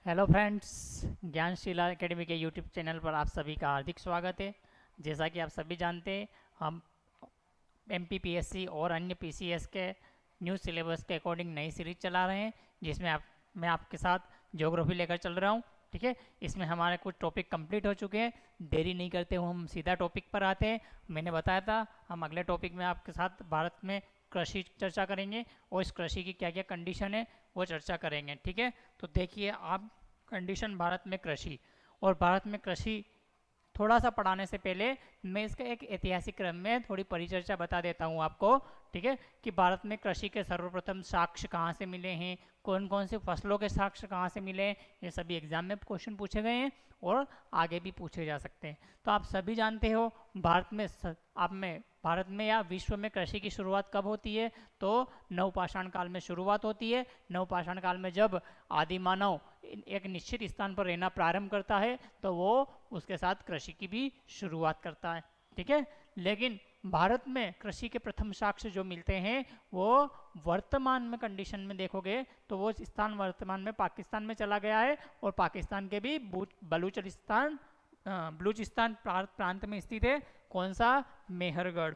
Hello friends, ज्ञानशिला academy के YouTube channel पर आप सभी का हार्दिक स्वागत है। जैसा कि आप सभी जानते हैं, हम एमपीपीएससी और अन्य पीसीएस के न्यू सिलेबस के अकॉर्डिंग नई सीरीज चला रहे हैं, जिसमें मैं आपके साथ ज्योग्राफी लेकर चल रहा हूं। ठीक है, इसमें हमारे कुछ टॉपिक कंप्लीट हो चुके हैं। देरी नहीं करते हुए हम सीधा टॉपिक पर आते हैं। मैंने बताया था हम अगले टॉपिक में आपके साथ भारत में कृषि चर्चा करेंगे और इस कृषि की क्या क्या कंडीशन है वो चर्चा करेंगे। ठीक है, तो देखिए आप, कंडीशन भारत में कृषि, और भारत में कृषि थोड़ा सा पढ़ाने से पहले मैं इसका एक ऐतिहासिक क्रम में थोड़ी परिचर्चा बता देता हूँ आपको। ठीक है, कि भारत में कृषि के सर्वप्रथम साक्ष्य कहाँ से मिले हैं, कौन कौन सी फसलों के साक्ष्य कहाँ से मिले हैं, ये सभी एग्जाम में क्वेश्चन पूछे गए हैं और आगे भी पूछे जा सकते हैं। तो आप सभी जानते हो भारत में या विश्व में कृषि की शुरुआत कब होती है? तो नवपाषाण काल में शुरुआत होती है। नवपाषाण काल में जब आदि मानव एक निश्चित स्थान पर रहना प्रारंभ करता है तो वो उसके साथ कृषि की भी शुरुआत करता है। ठीक है, लेकिन भारत में कृषि के प्रथम साक्ष्य जो मिलते हैं वो वर्तमान में कंडीशन में देखोगे तो वो स्थान वर्तमान में पाकिस्तान में चला गया है, और पाकिस्तान के भी बलूचिस्तान प्रांत में स्थित है। कौन सा? मेहरगढ़।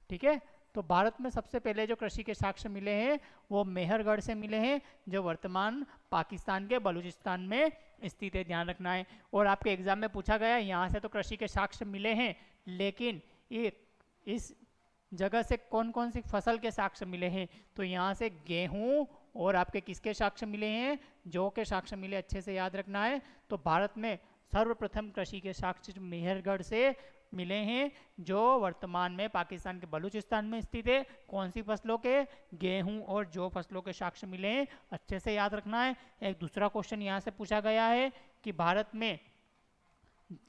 ठीक है, तो भारत में सबसे पहले जो कृषि के साक्ष्य मिले हैं वो मेहरगढ़ से मिले हैं, जो वर्तमान पाकिस्तान के बलूचिस्तान में स्थित है, ध्यान रखना है। और आपके एग्जाम में पूछा गया यहाँ से तो कृषि के साक्ष्य मिले हैं, लेकिन ये इस जगह से कौन कौन सी फसल के साक्ष्य मिले हैं? तो यहाँ से गेहूं और आपके किसके साक्ष्य मिले हैं? जौ के साक्ष्य मिले, अच्छे से याद रखना है। तो भारत में सर्वप्रथम कृषि के साक्ष्य मेहरगढ़ से मिले हैं, जो वर्तमान में पाकिस्तान के बलूचिस्तान में स्थित है। कौन सी फसलों के? गेहूं और जौ फसलों के साक्ष्य मिले हैं, अच्छे से याद रखना है। एक दूसरा क्वेश्चन यहाँ से पूछा गया है कि भारत में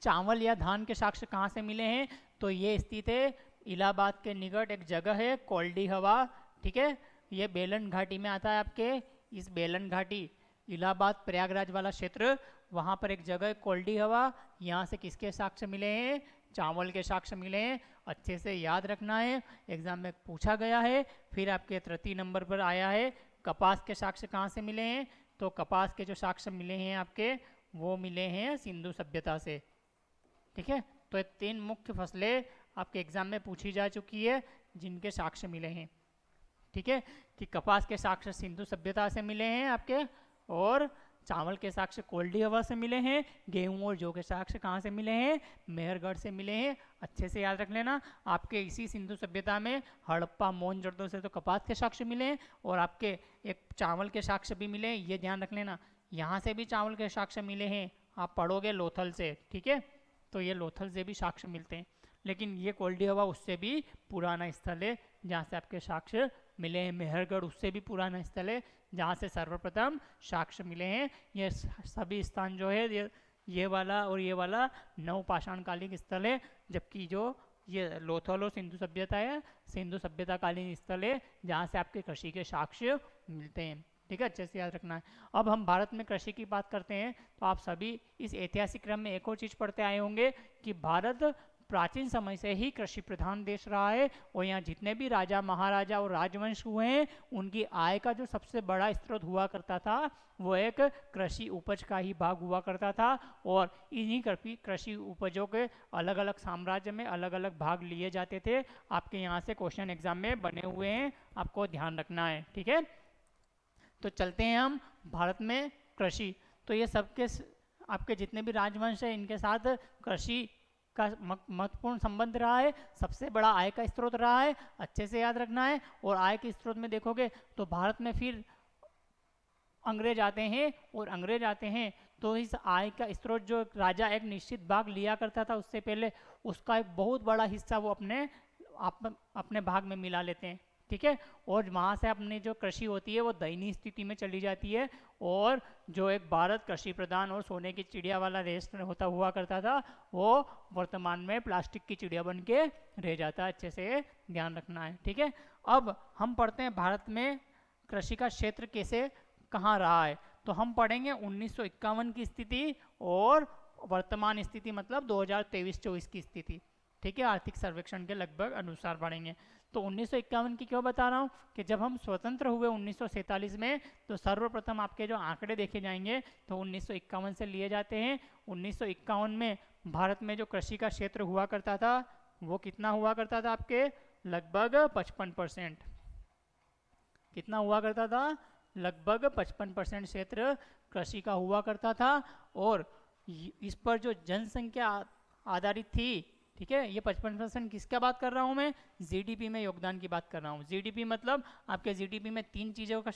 चावल या धान के साक्ष्य कहाँ से मिले हैं? तो ये स्थित है इलाहाबाद के निकट, एक जगह है कोल्डी हवा। ठीक है, ये बेलन घाटी में आता है आपके। इस बेलन घाटी, इलाहाबाद प्रयागराज वाला क्षेत्र, वहाँ पर एक जगह है कोल्डी हवा। यहाँ से किसके साक्ष्य मिले हैं? चावल के साक्ष्य मिले हैं, अच्छे से याद रखना है, एग्जाम में पूछा गया है। फिर आपके तृतीय नंबर पर आया है कपास के साक्ष्य कहाँ से मिले हैं? तो कपास के जो साक्ष्य मिले हैं आपके, वो मिले हैं सिंधु सभ्यता से। ठीक है, तो ये तीन मुख्य फसलें आपके एग्जाम में पूछी जा चुकी है जिनके साक्ष्य मिले हैं। ठीक है, कि कपास के साक्ष्य सिंधु सभ्यता से मिले हैं आपके, और चावल के साक्ष्य कोल्डी हवा से मिले हैं। गेहूं और जौ के साक्ष्य कहाँ से मिले हैं? मेहरगढ़ से मिले हैं, अच्छे से याद रख लेना। आपके इसी सिंधु सभ्यता में हड़प्पा मोहनजोदड़ो से तो कपास के साक्ष्य मिले हैं, और आपके एक चावल के साक्ष्य भी मिले हैं, ये ध्यान रख लेना। यहाँ से भी चावल के साक्ष्य मिले हैं, आप पढ़ोगे लोथल से। ठीक है, तो ये लोथल से भी साक्ष्य मिलते हैं, लेकिन ये कोल्डी हवा उससे भी पुराना स्थल है जहाँ से आपके साक्ष्य मिले हैं। मेहरगढ़ उससे भी पुराना स्थल है जहाँ से सर्वप्रथम साक्ष्य मिले हैं। ये सभी स्थान जो है, ये वाला और ये वाला नवपाषाण कालीन स्थल है, जबकि जो ये लोथल और सिंधु सभ्यता है, सिंधु सभ्यता कालीन स्थल है जहाँ से आपके कृषि के साक्ष्य मिलते हैं। ठीक है, अच्छे से याद रखना है। अब हम भारत में कृषि की बात करते हैं तो आप सभी इस ऐतिहासिक क्रम में एक और चीज़ पढ़ते आए होंगे कि भारत प्राचीन समय से ही कृषि प्रधान देश रहा है, और यहाँ जितने भी राजा महाराजा और राजवंश हुए हैं उनकी आय का जो सबसे बड़ा स्रोत हुआ करता था वो एक कृषि उपज का ही भाग हुआ करता था। और इन्हीं कृषि उपजों के अलग अलग साम्राज्य में अलग अलग भाग लिए जाते थे। आपके यहाँ से क्वेश्चन एग्जाम में बने हुए हैं, आपको ध्यान रखना है। ठीक है, तो चलते हैं हम भारत में कृषि। तो ये सबके आपके जितने भी राजवंश है इनके साथ कृषि का महत्वपूर्ण संबंध रहा है, सबसे बड़ा आय का स्रोत रहा है, अच्छे से याद रखना है। और आय के स्रोत में देखोगे तो भारत में फिर अंग्रेज आते हैं, और अंग्रेज आते हैं तो इस आय का स्रोत जो राजा एक निश्चित भाग लिया करता था उससे पहले, उसका एक बहुत बड़ा हिस्सा वो अपने भाग में मिला लेते हैं। ठीक है, और वहाँ से अपनी जो कृषि होती है वो दयनीय स्थिति में चली जाती है, और जो एक भारत कृषि प्रधान और सोने की चिड़िया वाला देश होता हुआ करता था वो वर्तमान में प्लास्टिक की चिड़िया बन के रह जाता है, अच्छे से ध्यान रखना है। ठीक है, अब हम पढ़ते हैं भारत में कृषि का क्षेत्र कैसे कहाँ रहा है। तो हम पढ़ेंगे 1951 की स्थिति और वर्तमान स्थिति, मतलब 2023-24 की स्थिति। ठीक है, आर्थिक सर्वेक्षण के लगभग अनुसार पढ़ेंगे। तो 1951 की क्यों बता रहा हूँ कि जब हम स्वतंत्र हुए 1947 में, तो सर्वप्रथम आपके जो आंकड़े देखे जाएंगे तो 1951 से लिए जाते हैं। 1951 में भारत में जो कृषि का क्षेत्र हुआ करता था वो कितना हुआ करता था आपके, लगभग 55%। कितना हुआ करता था, लगभग 55% क्षेत्र कृषि का हुआ करता था। और इस पर जो जनसंख्या आधारित थी, ठीक है, ये 55% किसका बात कर रहा हूँ मैं, जीडीपी में योगदान की बात कर रहा हूँ। जीडीपी मतलब आपके जीडीपी में 3 चीज़ों का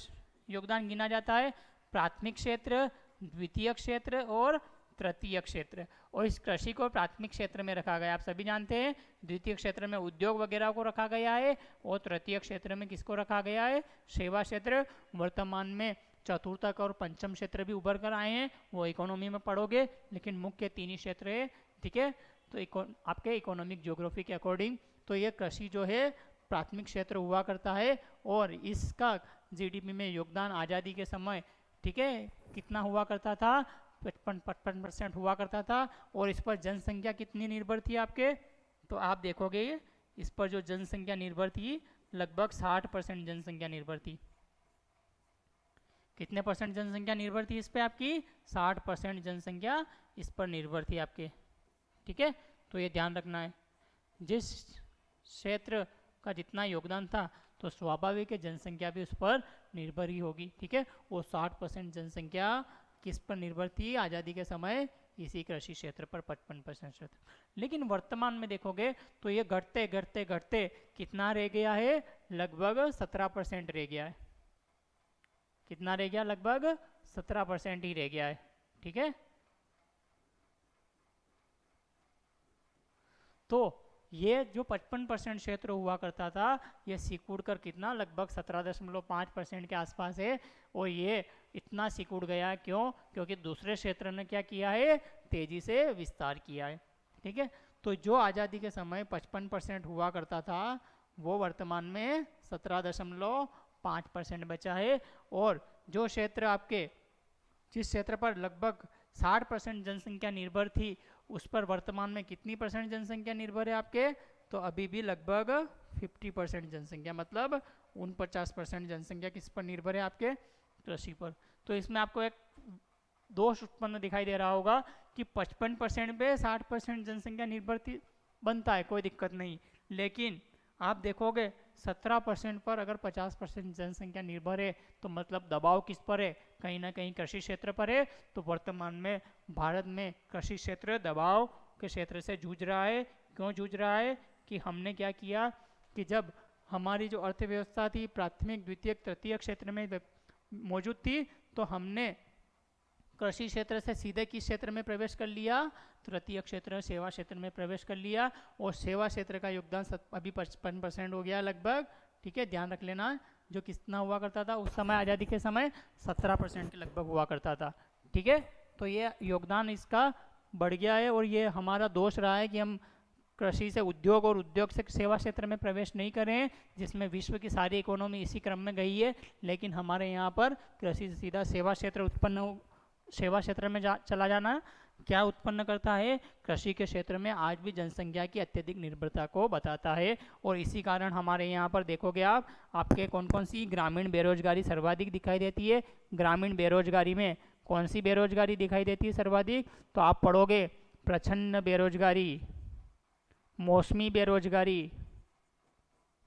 योगदान गिना जाता है, प्राथमिक क्षेत्र, द्वितीय क्षेत्र और तृतीय क्षेत्र। और इस कृषि को प्राथमिक क्षेत्र में रखा गया, आप सभी जानते हैं। द्वितीय क्षेत्र में उद्योग वगैरह को रखा गया है और तृतीय क्षेत्र में किसको रखा गया है, सेवा क्षेत्र। वर्तमान में चतुर्थक और पंचम क्षेत्र भी उभर कर आए हैं, वो इकोनॉमी में पढ़ोगे, लेकिन मुख्य 3 ही क्षेत्र है, ठीक है। तो आपके इकोनॉमिक ज्योग्राफी के अकॉर्डिंग तो ये कृषि जो है प्राथमिक क्षेत्र हुआ करता है और इसका जीडीपी में योगदान आज़ादी के समय, ठीक है, कितना हुआ करता था, 55% हुआ करता था। और इस पर जनसंख्या कितनी निर्भर थी आपके, तो आप देखोगे इस पर जो जनसंख्या निर्भर थी लगभग 60% जनसंख्या निर्भर थी। कितने परसेंट जनसंख्या निर्भर थी इस पे आपकी, 60% जनसंख्या इस पर निर्भर थी आपके, ठीक है। तो ये ध्यान रखना है, जिस क्षेत्र का जितना योगदान था तो स्वाभाविक है जनसंख्या भी उस पर निर्भर ही होगी, ठीक है। वो 60% जनसंख्या किस पर निर्भर थी आज़ादी के समय, इसी कृषि क्षेत्र पर 55%। लेकिन वर्तमान में देखोगे तो ये घटते घटते घटते कितना रह गया है, लगभग 17% रह गया है। कितना रह गया, लगभग 17% ही रह गया है, ठीक है। तो ये जो 55% क्षेत्र हुआ करता था ये सिकुड़ कर कितना, लगभग 17.5% के आसपास है। और ये इतना सिकुड़ गया है, क्यों, क्योंकि दूसरे क्षेत्र ने क्या किया है, तेजी से विस्तार किया है, ठीक है। तो जो आज़ादी के समय 55% हुआ करता था वो वर्तमान में 17.5% बचा है। और जो क्षेत्र आपके, जिस क्षेत्र पर लगभग 60% जनसंख्या निर्भर थी उस पर वर्तमान में कितनी परसेंट जनसंख्या निर्भर है आपके, तो अभी भी लगभग 50% जनसंख्या, मतलब 49% जनसंख्या किस पर निर्भर है आपके, कृषि पर। तो इसमें आपको एक दोष उत्पन्न दिखाई दे रहा होगा कि 55% पे 60% जनसंख्या निर्भर बनता है, कोई दिक्कत नहीं। लेकिन आप देखोगे 17% पर अगर 50% जनसंख्या निर्भर है तो मतलब दबाव किस पर है, कहीं ना कहीं कृषि क्षेत्र पर है। तो वर्तमान में भारत में कृषि क्षेत्र दबाव के क्षेत्र से जूझ रहा है। क्यों जूझ रहा है कि हमने क्या किया कि जब हमारी जो अर्थव्यवस्था थी प्राथमिक द्वितीय तृतीय क्षेत्र में मौजूद थी तो हमने कृषि क्षेत्र से सीधे किस क्षेत्र में प्रवेश कर लिया, तृतीय क्षेत्र सेवा क्षेत्र में प्रवेश कर लिया। और सेवा क्षेत्र का योगदान अभी 55% हो गया लगभग, ठीक है, ध्यान रख लेना। जो कितना हुआ करता था उस समय आज़ादी के समय 17% के लगभग हुआ करता था, ठीक है। तो ये योगदान इसका बढ़ गया है और ये हमारा दोष रहा है कि हम कृषि से उद्योग और उद्योग से सेवा क्षेत्र में प्रवेश नहीं करें, जिसमें विश्व की सारी इकोनॉमी इसी क्रम में गई है। लेकिन हमारे यहाँ पर कृषि से सीधा सेवा क्षेत्र उत्पन्न, सेवा क्षेत्र में चला जाना क्या उत्पन्न करता है, कृषि के क्षेत्र में आज भी जनसंख्या की अत्यधिक निर्भरता को बताता है। और इसी कारण हमारे यहाँ पर देखोगे आप, आपके कौन कौन सी ग्रामीण बेरोजगारी सर्वाधिक दिखाई देती है। ग्रामीण बेरोजगारी में कौन सी बेरोजगारी दिखाई देती है सर्वाधिक, तो आप पढ़ोगे प्रच्छन्न बेरोजगारी, मौसमी बेरोजगारी,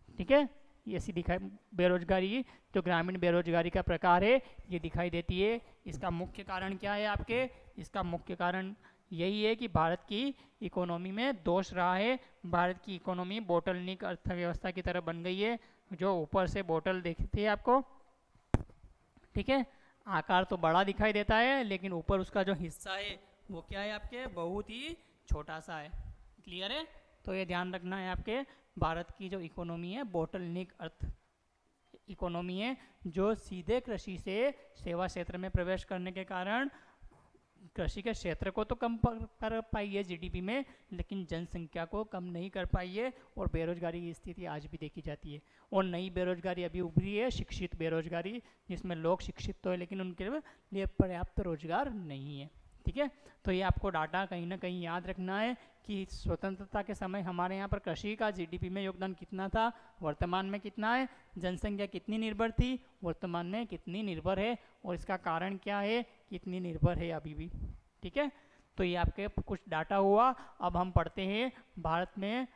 ठीक है, ये ऐसी दिखाई बेरोजगारी जो ग्रामीण बेरोजगारी का प्रकार है ये दिखाई देती है। इसका मुख्य कारण क्या है आपके, इसका मुख्य कारण यही है कि भारत की इकोनॉमी में दोष रहा है। भारत की इकोनॉमी बोटलनिक अर्थव्यवस्था की तरह बन गई है, जो ऊपर से बोतल दिखती है आपको, ठीक है, आकार तो बड़ा दिखाई देता है लेकिन ऊपर उसका जो हिस्सा है वो क्या है आपके, बहुत ही छोटा सा है। क्लियर है। तो ये ध्यान रखना है आपके, भारत की जो इकोनॉमी है बोटलनिक अर्थ इकोनॉमी है, जो सीधे कृषि से सेवा क्षेत्र में प्रवेश करने के कारण कृषि के क्षेत्र को तो कम कर पाई है जीडीपी में, लेकिन जनसंख्या को कम नहीं कर पाई है। और बेरोजगारी की स्थिति आज भी देखी जाती है। और नई बेरोजगारी अभी उभरी है, शिक्षित बेरोजगारी, जिसमें लोग शिक्षित तो है लेकिन उनके लिए पर्याप्त रोजगार नहीं है। ठीक है। तो ये आपको डाटा कहीं ना कहीं याद रखना है कि स्वतंत्रता के समय हमारे यहाँ पर कृषि का जीडीपी में योगदान कितना था, वर्तमान में कितना है, जनसंख्या कितनी निर्भर थी, वर्तमान में कितनी निर्भर है, और इसका कारण क्या है, कितनी निर्भर है अभी भी। ठीक है, तो ये आपके कुछ डाटा हुआ। अब हम पढ़ते हैं भारत में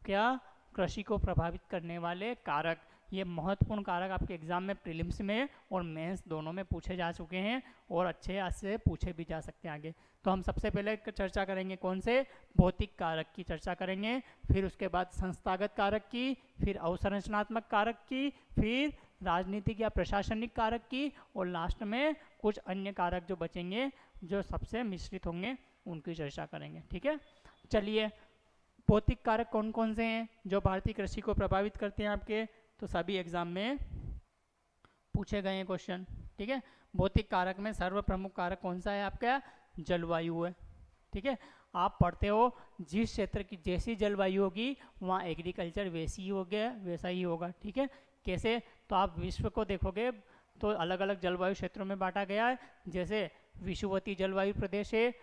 क्या कृषि को प्रभावित करने वाले कारक। ये महत्वपूर्ण कारक आपके एग्जाम में प्रीलिम्स में और मेंस दोनों में पूछे जा चुके हैं और अच्छे से पूछे भी जा सकते हैं आगे। तो हम सबसे पहले चर्चा करेंगे कौन से, भौतिक कारक की चर्चा करेंगे, फिर उसके बाद संस्थागत कारक की, फिर अवसंरचनात्मक कारक की, फिर राजनीतिक या प्रशासनिक कारक की, और लास्ट में कुछ अन्य कारक जो बचेंगे जो सबसे मिश्रित होंगे उनकी चर्चा करेंगे। ठीक है, चलिए भौतिक कारक कौन कौन से हैं जो भारतीय कृषि को प्रभावित करते हैं आपके, तो सभी एग्जाम में पूछे गए हैं क्वेश्चन। ठीक है, भौतिक कारक में सर्वप्रमुख कारक कौन सा है आपका, जलवायु है। ठीक है, आप पढ़ते हो जिस क्षेत्र की जैसी जलवायु होगी वहाँ एग्रीकल्चर वैसी ही होगा, वैसा ही होगा। ठीक है, कैसे, तो आप विश्व को देखोगे तो अलग अलग जलवायु क्षेत्रों में बांटा गया है। जैसे विषुवतीय जलवायु प्रदेश है,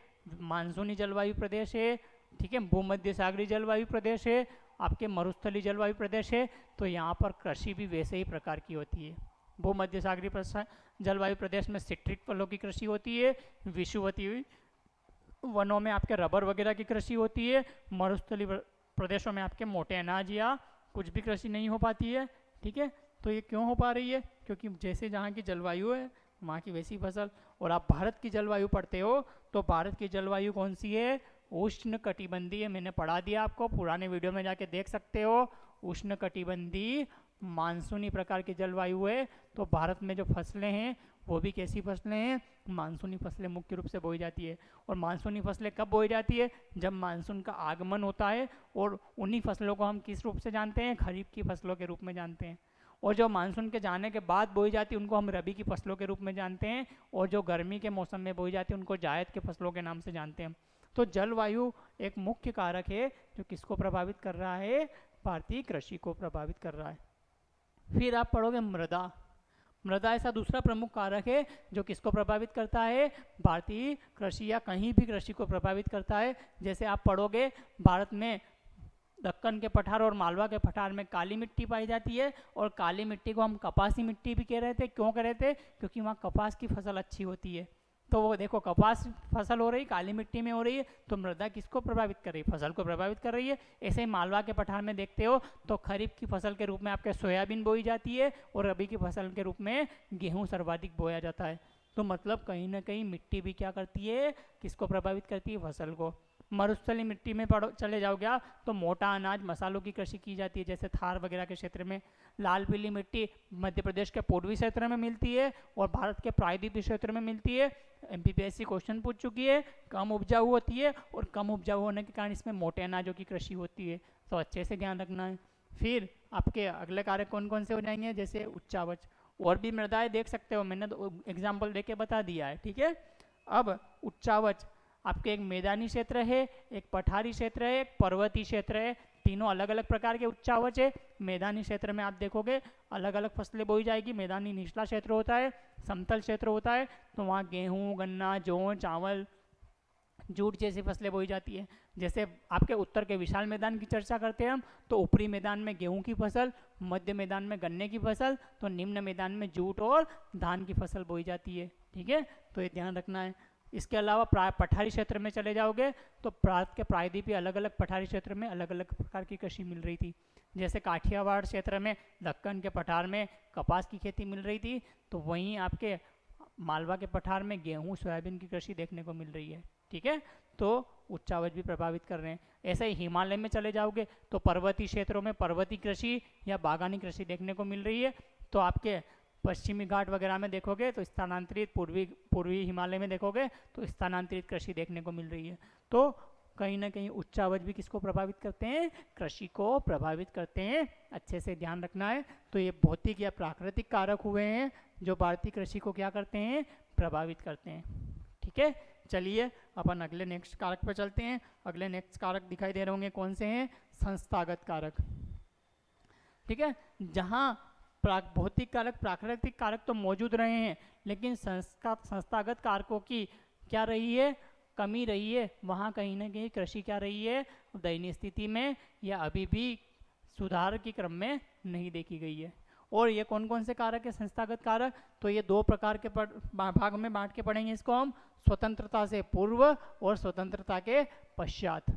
मानसूनी जलवायु प्रदेश है, ठीक है, भूमध्य सागरीय जलवायु प्रदेश है, आपके मरुस्थलीय जलवायु प्रदेश है। तो यहाँ पर कृषि भी वैसे ही प्रकार की होती है। भूमध्य सागरीय जलवायु प्रदेश में सिट्रिक फलों की कृषि होती है, विषुवतीय वनों में आपके रबर वगैरह की कृषि होती है, मरुस्थलीय प्रदेशों में आपके मोटे अनाज या कुछ भी कृषि नहीं हो पाती है। ठीक है, तो ये क्यों हो पा रही है, क्योंकि जैसे जहाँ की जलवायु है वहाँ की वैसी फसल। और आप भारत की जलवायु पढ़ते हो तो भारत की जलवायु कौन सी है, उष्ण कटिबंधीय। मैंने पढ़ा दिया आपको, पुराने वीडियो में जाके देख सकते हो। उष्ण कटिबंधीय मानसूनी प्रकार की जलवायु है। तो भारत में जो फसलें हैं वो भी कैसी फसलें हैं, मानसूनी फसलें मुख्य रूप से बोई जाती है। और मानसूनी फसलें कब बोई जाती है, जब मानसून का आगमन होता है। और उन्हीं फसलों को हम किस रूप से जानते हैं, खरीफ की फसलों के रूप में जानते हैं। और जो मानसून के जाने के बाद बोई जाती है उनको हम रबी की फसलों के रूप में जानते हैं। और जो गर्मी के मौसम में बोई जाती है उनको जायद के फसलों के नाम से जानते हैं। तो जलवायु एक मुख्य कारक है जो किसको प्रभावित कर रहा है, भारतीय कृषि को प्रभावित कर रहा है। फिर आप पढ़ोगे मृदा। मृदा ऐसा दूसरा प्रमुख कारक है जो किसको प्रभावित करता है, भारतीय कृषि या कहीं भी कृषि को प्रभावित करता है। जैसे आप पढ़ोगे भारत में दक्कन के पठार और मालवा के पठार में काली मिट्टी पाई जाती है, और काली मिट्टी को हम कपासी मिट्टी भी कह रहे थे। क्यों कह रहे थे, क्योंकि वहाँ कपास की फसल अच्छी होती है। तो वो देखो कपास फसल हो रही काली मिट्टी में हो रही है, तो मृदा किसको प्रभावित कर रही है, फसल को प्रभावित कर रही है। ऐसे ही मालवा के पठार में देखते हो तो खरीफ की फसल के रूप में आपके सोयाबीन बोई जाती है, और रबी की फसल के रूप में गेहूँ सर्वाधिक बोया जाता है। तो मतलब कहीं ना कहीं मिट्टी भी क्या करती है, किसको प्रभावित करती है, फसल को। मरुस्थलीय मिट्टी में चले जाओगे आप तो मोटा अनाज मसालों की कृषि की जाती है, जैसे थार वगैरह के क्षेत्र में। लाल पीली मिट्टी मध्य प्रदेश के पूर्वी क्षेत्र में मिलती है और भारत के प्रायद्वीपीय क्षेत्र में मिलती है। एमपीपीएससी क्वेश्चन पूछ चुकी है, कम उपजाऊ होती है, और कम उपजाऊ होने के कारण इसमें मोटे अनाजों की कृषि होती है। तो अच्छे से ध्यान रखना है। फिर आपके अगले कारक कौन कौन से हो जाएंगे, जैसे उच्चावच। और भी मृदाएं देख सकते हो, मैंने तो एग्जाम्पल देके बता दिया है। ठीक है, अब उच्चावच आपके एक मैदानी क्षेत्र है, एक पठारी क्षेत्र है, एक पर्वतीय क्षेत्र है। तीनों अलग अलग प्रकार के उच्चावच है। मैदानी क्षेत्र में आप देखोगे अलग अलग फसलें बोई जाएगी। मैदानी निचला क्षेत्र होता है, समतल क्षेत्र होता है, तो वहाँ गेहूँ, गन्ना, जौ, चावल, जूट जैसी फसलें बोई जाती है। जैसे आपके उत्तर के विशाल मैदान की चर्चा करते हैं हम, तो ऊपरी मैदान में गेहूं की फसल, मध्य मैदान में गन्ने की फसल, तो निम्न मैदान में जूट और धान की फसल बोई जाती है। ठीक है, तो ये ध्यान रखना है। इसके अलावा पठारी क्षेत्र में चले जाओगे तो भारत के प्रायद्वीपीय अलग अलग पठारी क्षेत्र में अलग अलग प्रकार की कृषि मिल रही थी। जैसे काठियावाड़ क्षेत्र में दक्कन के पठार में कपास की खेती मिल रही थी, तो वहीं आपके मालवा के पठार में गेहूं सोयाबीन की कृषि देखने को मिल रही है। ठीक है, तो उच्चावच भी प्रभावित कर रहे हैं। ऐसे ही हिमालय में चले जाओगे तो पर्वतीय क्षेत्रों में पर्वतीय कृषि या बागानी कृषि देखने को मिल रही है। तो आपके पश्चिमी घाट वगैरह में देखोगे तो स्थानांतरित, पूर्वी हिमालय में देखोगे तो स्थानांतरित कृषि देखने को मिल रही है। तो कहीं ना कहीं उच्चावच भी किसको प्रभावित करते हैं, कृषि को प्रभावित करते हैं। अच्छे से ध्यान रखना है। तो ये भौतिक या प्राकृतिक कारक हुए हैं जो भारतीय कृषि को क्या करते हैं, प्रभावित करते हैं। ठीक है, चलिए अपन अगले नेक्स्ट कारक पर चलते हैं। अगले नेक्स्ट कारक दिखाई दे रहे होंगे कौन से हैं, संस्थागत कारक। ठीक है, जहाँ भौतिक कारक, प्राकृतिक कारक तो मौजूद रहे हैं, लेकिन संस्थागत कारकों की क्या रही है, कमी रही है, वहाँ कहीं ना कहीं कृषि क्या रही है, दयनीय स्थिति में या अभी भी सुधार के क्रम में नहीं देखी गई है। और ये कौन कौन से कारक है संस्थागत कारक, तो ये दो प्रकार के भाग में बांट के पढ़ेंगे इसको हम, स्वतंत्रता से पूर्व और स्वतंत्रता के पश्चात।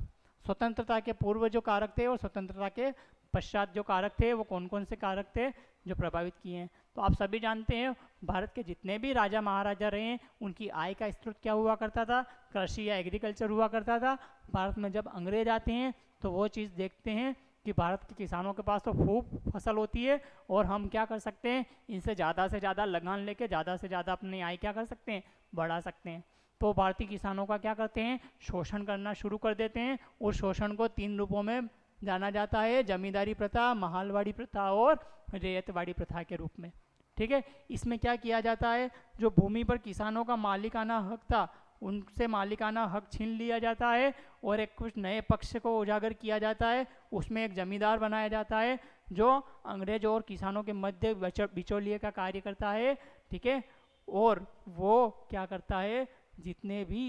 स्वतंत्रता के पूर्व जो कारक थे और स्वतंत्रता के पश्चात जो कारक थे वो कौन कौन से कारक थे जो प्रभावित किए हैं। तो आप सभी जानते हैं भारत के जितने भी राजा महाराजा रहे हैं उनकी आय का स्रोत क्या हुआ करता था, कृषि या एग्रीकल्चर हुआ करता था। भारत में जब अंग्रेज आते हैं तो वो चीज़ देखते हैं कि भारत के किसानों के पास तो खूब फसल होती है और हम क्या कर सकते हैं, इनसे ज़्यादा से ज़्यादा लगान लेके ज़्यादा से ज़्यादा अपनी आय क्या कर सकते हैं, बढ़ा सकते हैं। तो भारतीय किसानों का क्या करते हैं, शोषण करना शुरू कर देते हैं। और शोषण को 3 रूपों में जाना जाता है, जमींदारी प्रथा, महालवाड़ी प्रथा और रैयतवाड़ी प्रथा के रूप में। ठीक है, इसमें क्या किया जाता है, जो भूमि पर किसानों का मालिकाना हक था उनसे मालिकाना हक छीन लिया जाता है और एक कुछ नए पक्ष को उजागर किया जाता है। उसमें एक जमींदार बनाया जाता है जो अंग्रेज और किसानों के मध्य बिचौलिए का कार्य करता है। ठीक है, और वो क्या करता है, जितने भी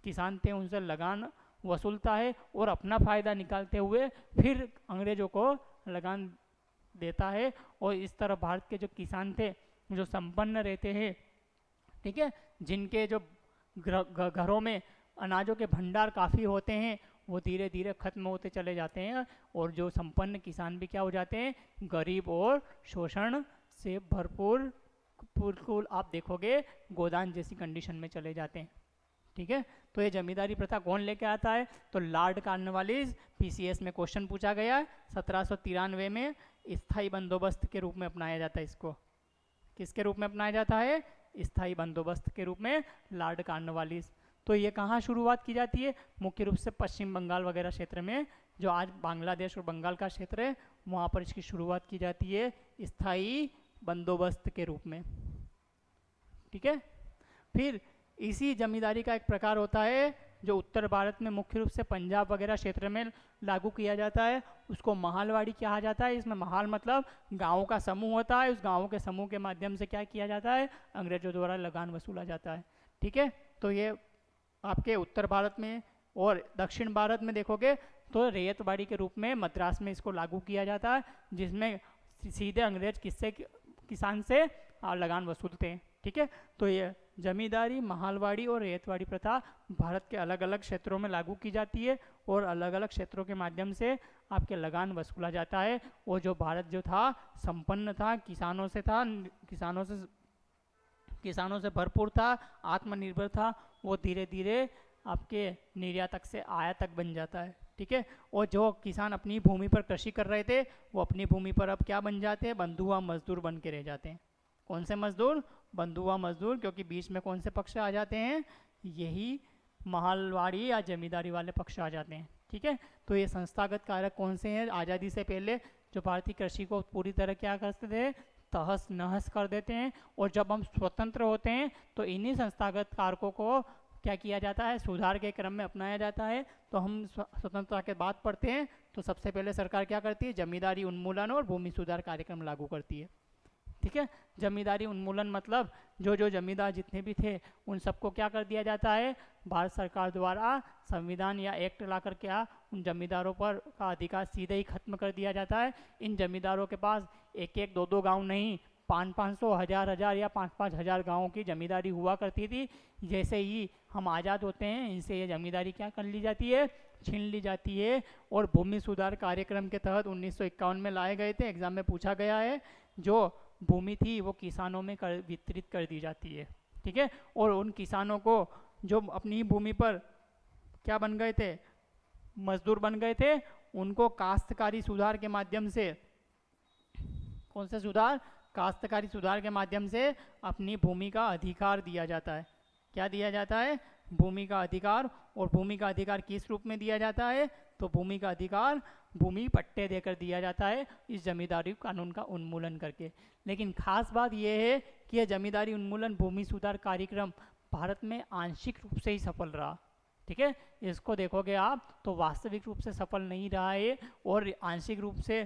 किसान थे उनसे लगान वसूलता है और अपना फ़ायदा निकालते हुए फिर अंग्रेजों को लगान देता है। और इस तरह भारत के जो किसान थे जो संपन्न रहते हैं, ठीक है, जिनके जो घरों में अनाजों के भंडार काफ़ी होते हैं, वो धीरे धीरे खत्म होते चले जाते हैं और जो संपन्न किसान भी क्या हो जाते हैं, गरीब और शोषण से भरपूर बिल्कुल आप देखोगे गोदान जैसी कंडीशन में चले जाते हैं। ठीक है, तो ये जमींदारी प्रथा कौन लेके आता है, तो लॉर्ड कॉर्नवालिस। पीसीएस में क्वेश्चन पूछा गया है 1793 में, स्थायी बंदोबस्त के रूप में अपनाया जाता है इसको। किसके रूप में अपनाया जाता है, स्थायी बंदोबस्त के रूप में, लॉर्ड कॉर्नवालिस। तो ये कहाँ शुरुआत की जाती है, मुख्य रूप से पश्चिम बंगाल वगैरह क्षेत्र में, जो आज बांग्लादेश और बंगाल का क्षेत्र है, वहाँ पर इसकी शुरुआत की जाती है स्थायी बंदोबस्त के रूप में। ठीक है, फिर इसी जमींदारी का एक प्रकार होता है जो उत्तर भारत में मुख्य रूप से पंजाब वगैरह क्षेत्र में लागू किया जाता है, उसको महालवाड़ी कहा जाता है। इसमें महाल मतलब गाँवों का समूह होता है, उस गाँवों के समूह के माध्यम से क्या किया जाता है, अंग्रेजों द्वारा लगान वसूला जाता है। ठीक है, तो ये आपके उत्तर भारत में और दक्षिण भारत में देखोगे तो रैयतवाड़ी के रूप में मद्रास में इसको लागू किया जाता है, जिसमें सीधे अंग्रेज किसान से लगान वसूलते हैं। ठीक है, तो ये जमींदारी, महालवाड़ी और रैयतवाड़ी प्रथा भारत के अलग अलग क्षेत्रों में लागू की जाती है और अलग अलग क्षेत्रों के माध्यम से आपके लगान वसूला जाता है। और जो भारत जो था संपन्न था, किसानों से भरपूर था, आत्मनिर्भर था, वो धीरे धीरे आपके निर्यातक से आयातक बन जाता है। ठीक है, और जो किसान अपनी भूमि पर कृषि कर रहे थे वो अपनी भूमि पर अब क्या बन जाते हैं, बंधुआ मजदूर बन के रह जाते हैं। कौन से मजदूर, बंधुआ मजदूर, क्योंकि बीच में कौन से पक्ष आ जाते हैं, यही महालवाड़ी या जमींदारी वाले पक्ष आ जाते हैं। ठीक है, तो ये संस्थागत कारक कौन से हैं, आज़ादी से पहले जो भारतीय कृषि को पूरी तरह क्या करते थे, तहस नहस कर देते हैं। और जब हम स्वतंत्र होते हैं तो इन्हीं संस्थागत कारकों को क्या किया जाता है, सुधार के क्रम में अपनाया जाता है। तो हम स्वतंत्रता के बाद पढ़ते हैं तो सबसे पहले सरकार क्या करती है, जमींदारी उन्मूलन और भूमि सुधार कार्यक्रम लागू करती है। ठीक है, जमींदारी उन्मूलन मतलब जो जमींदार जितने भी थे उन सबको क्या कर दिया जाता है, भारत सरकार द्वारा संविधान या एक्ट ला कर क्या उन जमींदारों पर का अधिकार सीधे ही खत्म कर दिया जाता है। इन जमींदारों के पास एक एक दो दो गाँव नहीं, 500 हजार या 5 हजार गाँवों की जमींदारी हुआ करती थी। जैसे ही हम आज़ाद होते हैं इनसे ये जमींदारी क्या कर ली जाती है, छीन ली जाती है। और भूमि सुधार कार्यक्रम के तहत 1951 में लाए गए थे, एग्जाम में पूछा गया है, जो भूमि थी वो किसानों में वितरित कर दी जाती है। ठीक है, और उन किसानों को जो अपनी भूमि पर क्या बन गए थे, मजदूर बन गए थे, उनको काश्तकारी सुधार के माध्यम से, कौन से सुधार, काश्तकारी सुधार के माध्यम से अपनी भूमि का अधिकार दिया जाता है। क्या दिया जाता है, भूमि का अधिकार। और भूमि का अधिकार किस रूप में दिया जाता है, तो भूमि का अधिकार भूमि पट्टे देकर दिया जाता है, इस जमींदारी कानून का उन्मूलन करके। लेकिन खास बात यह है कि यह जमींदारी उन्मूलन भूमि सुधार कार्यक्रम भारत में आंशिक रूप से ही सफल रहा। ठीक है, इसको देखोगे आप तो वास्तविक रूप से सफल नहीं रहा है। और आंशिक रूप से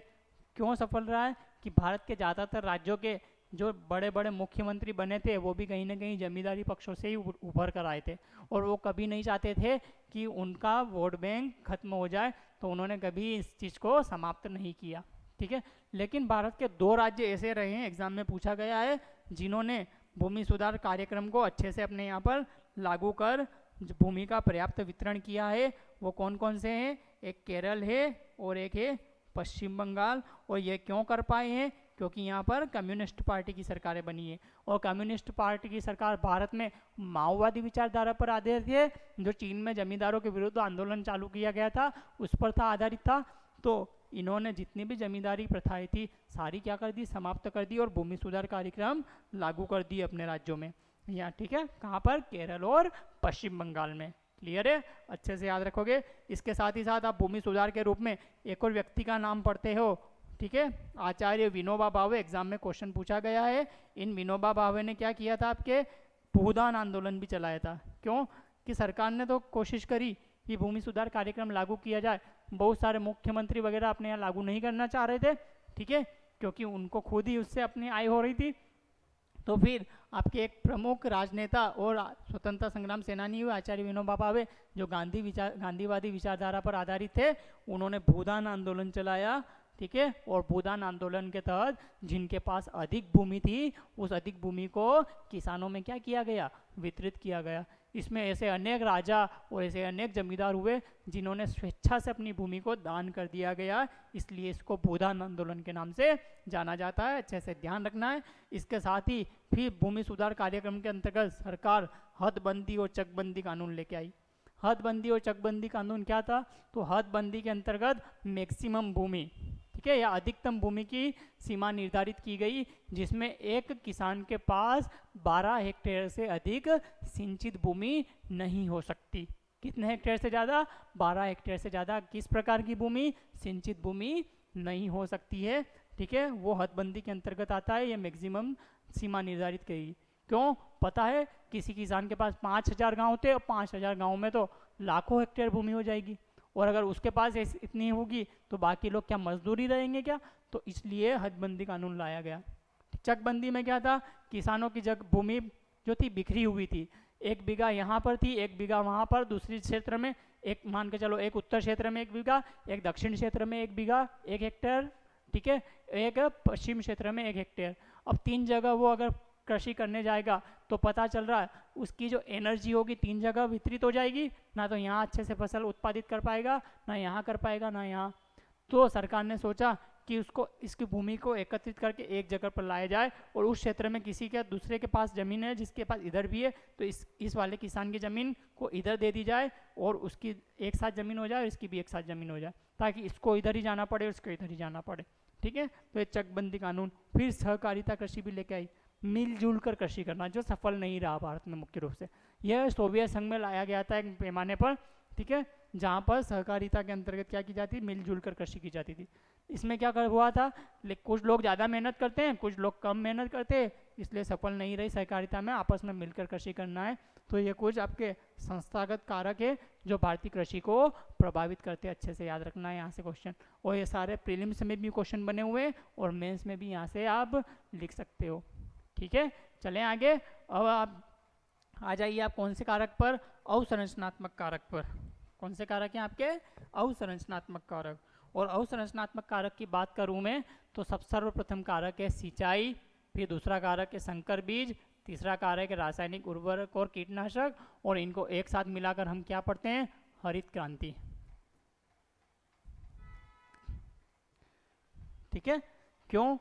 क्यों सफल रहा है कि भारत के ज़्यादातर राज्यों के जो बड़े बड़े मुख्यमंत्री बने थे वो भी कहीं ना कहीं जमींदारी पक्षों से ही उभर कर आए थे, और वो कभी नहीं चाहते थे कि उनका वोट बैंक खत्म हो जाए, तो उन्होंने कभी इस चीज़ को समाप्त नहीं किया। ठीक है, लेकिन भारत के 2 राज्य ऐसे रहे हैं, एग्जाम में पूछा गया है, जिन्होंने भूमि सुधार कार्यक्रम को अच्छे से अपने यहाँ पर लागू कर भूमि का पर्याप्त वितरण किया है। वो कौन कौन से हैं? एक केरल है और एक है पश्चिम बंगाल। और ये क्यों कर पाए हैं? क्योंकि यहाँ पर कम्युनिस्ट पार्टी की सरकारें बनी है, और कम्युनिस्ट पार्टी की सरकार भारत में माओवादी विचारधारा पर आधारित है, जो चीन में जमींदारों के विरुद्ध आंदोलन चालू किया गया था उस पर था आधारित था। तो इन्होंने जितनी भी जमींदारी प्रथाएं थी सारी क्या कर दी? समाप्त कर दी, और भूमि सुधार कार्यक्रम लागू कर दिए अपने राज्यों में। यहाँ ठीक है, कहाँ पर? केरल और पश्चिम बंगाल में। क्लियर है? अच्छे से याद रखोगे। इसके साथ ही साथ आप भूमि सुधार के रूप में एक और व्यक्ति का नाम पढ़ते हो, ठीक है, आचार्य विनोबा भावे। एग्जाम में क्वेश्चन पूछा गया है। इन विनोबा भावे ने क्या किया था? आपके भूदान आंदोलन भी चलाया था। क्यों? कि सरकार ने तो कोशिश करी कि भूमि सुधार कार्यक्रम लागू किया जाए, बहुत सारे मुख्यमंत्री वगैरह अपने यहाँ लागू नहीं करना चाह रहे थे, ठीक है, क्योंकि उनको खुद ही उससे अपनी आय हो रही थी। तो फिर आपके एक प्रमुख राजनेता और स्वतंत्रता संग्राम सेनानी हुए आचार्य विनोबा भावे, जो गांधीवादी विचारधारा पर आधारित थे, उन्होंने भूदान आंदोलन चलाया। ठीक है, और भूदान आंदोलन के तहत जिनके पास अधिक भूमि थी उस अधिक भूमि को किसानों में क्या किया गया? वितरित किया गया। इसमें ऐसे अनेक राजा और ऐसे अनेक जमींदार हुए जिन्होंने स्वेच्छा से अपनी भूमि को दान कर दिया गया, इसलिए इसको भूदान आंदोलन के नाम से जाना जाता है। अच्छे से ध्यान रखना है। इसके साथ ही फिर भूमि सुधार कार्यक्रम के अंतर्गत सरकार हदबंदी और चकबंदी कानून लेके आई। हदबंदी और चकबंदी कानून क्या था? तो हदबंदी के अंतर्गत मैक्सिमम भूमि, ठीक है, या अधिकतम भूमि की सीमा निर्धारित की गई, जिसमें एक किसान के पास 12 हेक्टेयर से अधिक सिंचित भूमि नहीं हो सकती। कितने हेक्टेयर से ज़्यादा? 12 हेक्टेयर से ज़्यादा किस प्रकार की भूमि? सिंचित भूमि नहीं हो सकती है। ठीक है, वो हदबंदी के अंतर्गत आता है। ये मैक्सिमम सीमा निर्धारित करेगी। क्यों? पता है, किसी किसान के पास 5000 गाँव थे, और 5000 गाँव में तो लाखों हेक्टेयर भूमि हो जाएगी, और अगर उसके पास इतनी होगी तो बाकी लोग क्या मजदूरी रहेंगे क्या? तो इसलिए हदबंदी कानून लाया गया। चकबंदी में क्या था? किसानों की भूमि जो थी बिखरी हुई थी, 1 बीघा यहाँ पर थी, 1 बीघा वहाँ पर, दूसरी क्षेत्र में एक, मान के चलो, एक उत्तर क्षेत्र में 1 बीघा, एक दक्षिण क्षेत्र में 1 बीघा 1 हेक्टेयर, ठीक है, एक पश्चिम क्षेत्र में 1 हेक्टेयर। अब 3 जगह वो अगर कृषि करने जाएगा तो पता चल रहा है उसकी जो एनर्जी होगी 3 जगह वितरित हो जाएगी, ना तो यहाँ अच्छे से फसल उत्पादित कर पाएगा, ना यहाँ कर पाएगा, ना यहाँ। तो सरकार ने सोचा कि उसको, इसकी भूमि को एकत्रित करके एक जगह पर लाया जाए, और उस क्षेत्र में किसी के दूसरे के पास ज़मीन है, जिसके पास इधर भी है, तो इस वाले किसान की ज़मीन को इधर दे दी जाए, और उसकी एक साथ ज़मीन हो जाए और इसकी भी एक साथ ज़मीन हो जाए, ताकि इसको इधर ही जाना पड़े और इसको इधर ही जाना पड़े। ठीक है, तो ये चकबंदी कानून। फिर सहकारिता कृषि भी लेके आई, मिलजुल कर कृषि करना, जो सफल नहीं रहा भारत में मुख्य रूप से। यह सोवियत संघ में लाया गया था एक पैमाने पर, ठीक है, जहाँ पर सहकारिता के अंतर्गत क्या की जाती? मिलजुल कर कृषि की जाती थी। इसमें क्या हुआ था? कुछ लोग ज़्यादा मेहनत करते हैं, कुछ लोग कम मेहनत करते हैं, इसलिए सफल नहीं रही सहकारिता में। आपस में मिलकर कृषि करना है। तो ये कुछ आपके संस्थागत कारक है जो भारतीय कृषि को प्रभावित करते हैं। अच्छे से याद रखना है यहाँ से क्वेश्चन, और ये सारे प्रीलिम्स में भी क्वेश्चन बने हुए हैं और मेंस में भी यहाँ से आप लिख सकते हो। ठीक है, चलें आगे। अब आप आ जाइए, आप कौन से कारक पर? अवसंरचनात्मक कारक पर। कौन से कारक हैं आपके? अवसंरचनात्मक कारक। और अवसंरचनात्मक कारक की बात करूं मैं तो सर्वप्रथम कारक है सिंचाई, फिर दूसरा कारक है संकर बीज, तीसरा कारक है रासायनिक उर्वरक और कीटनाशक, और इनको एक साथ मिलाकर हम क्या पढ़ते हैं? हरित क्रांति। ठीक है, क्यों?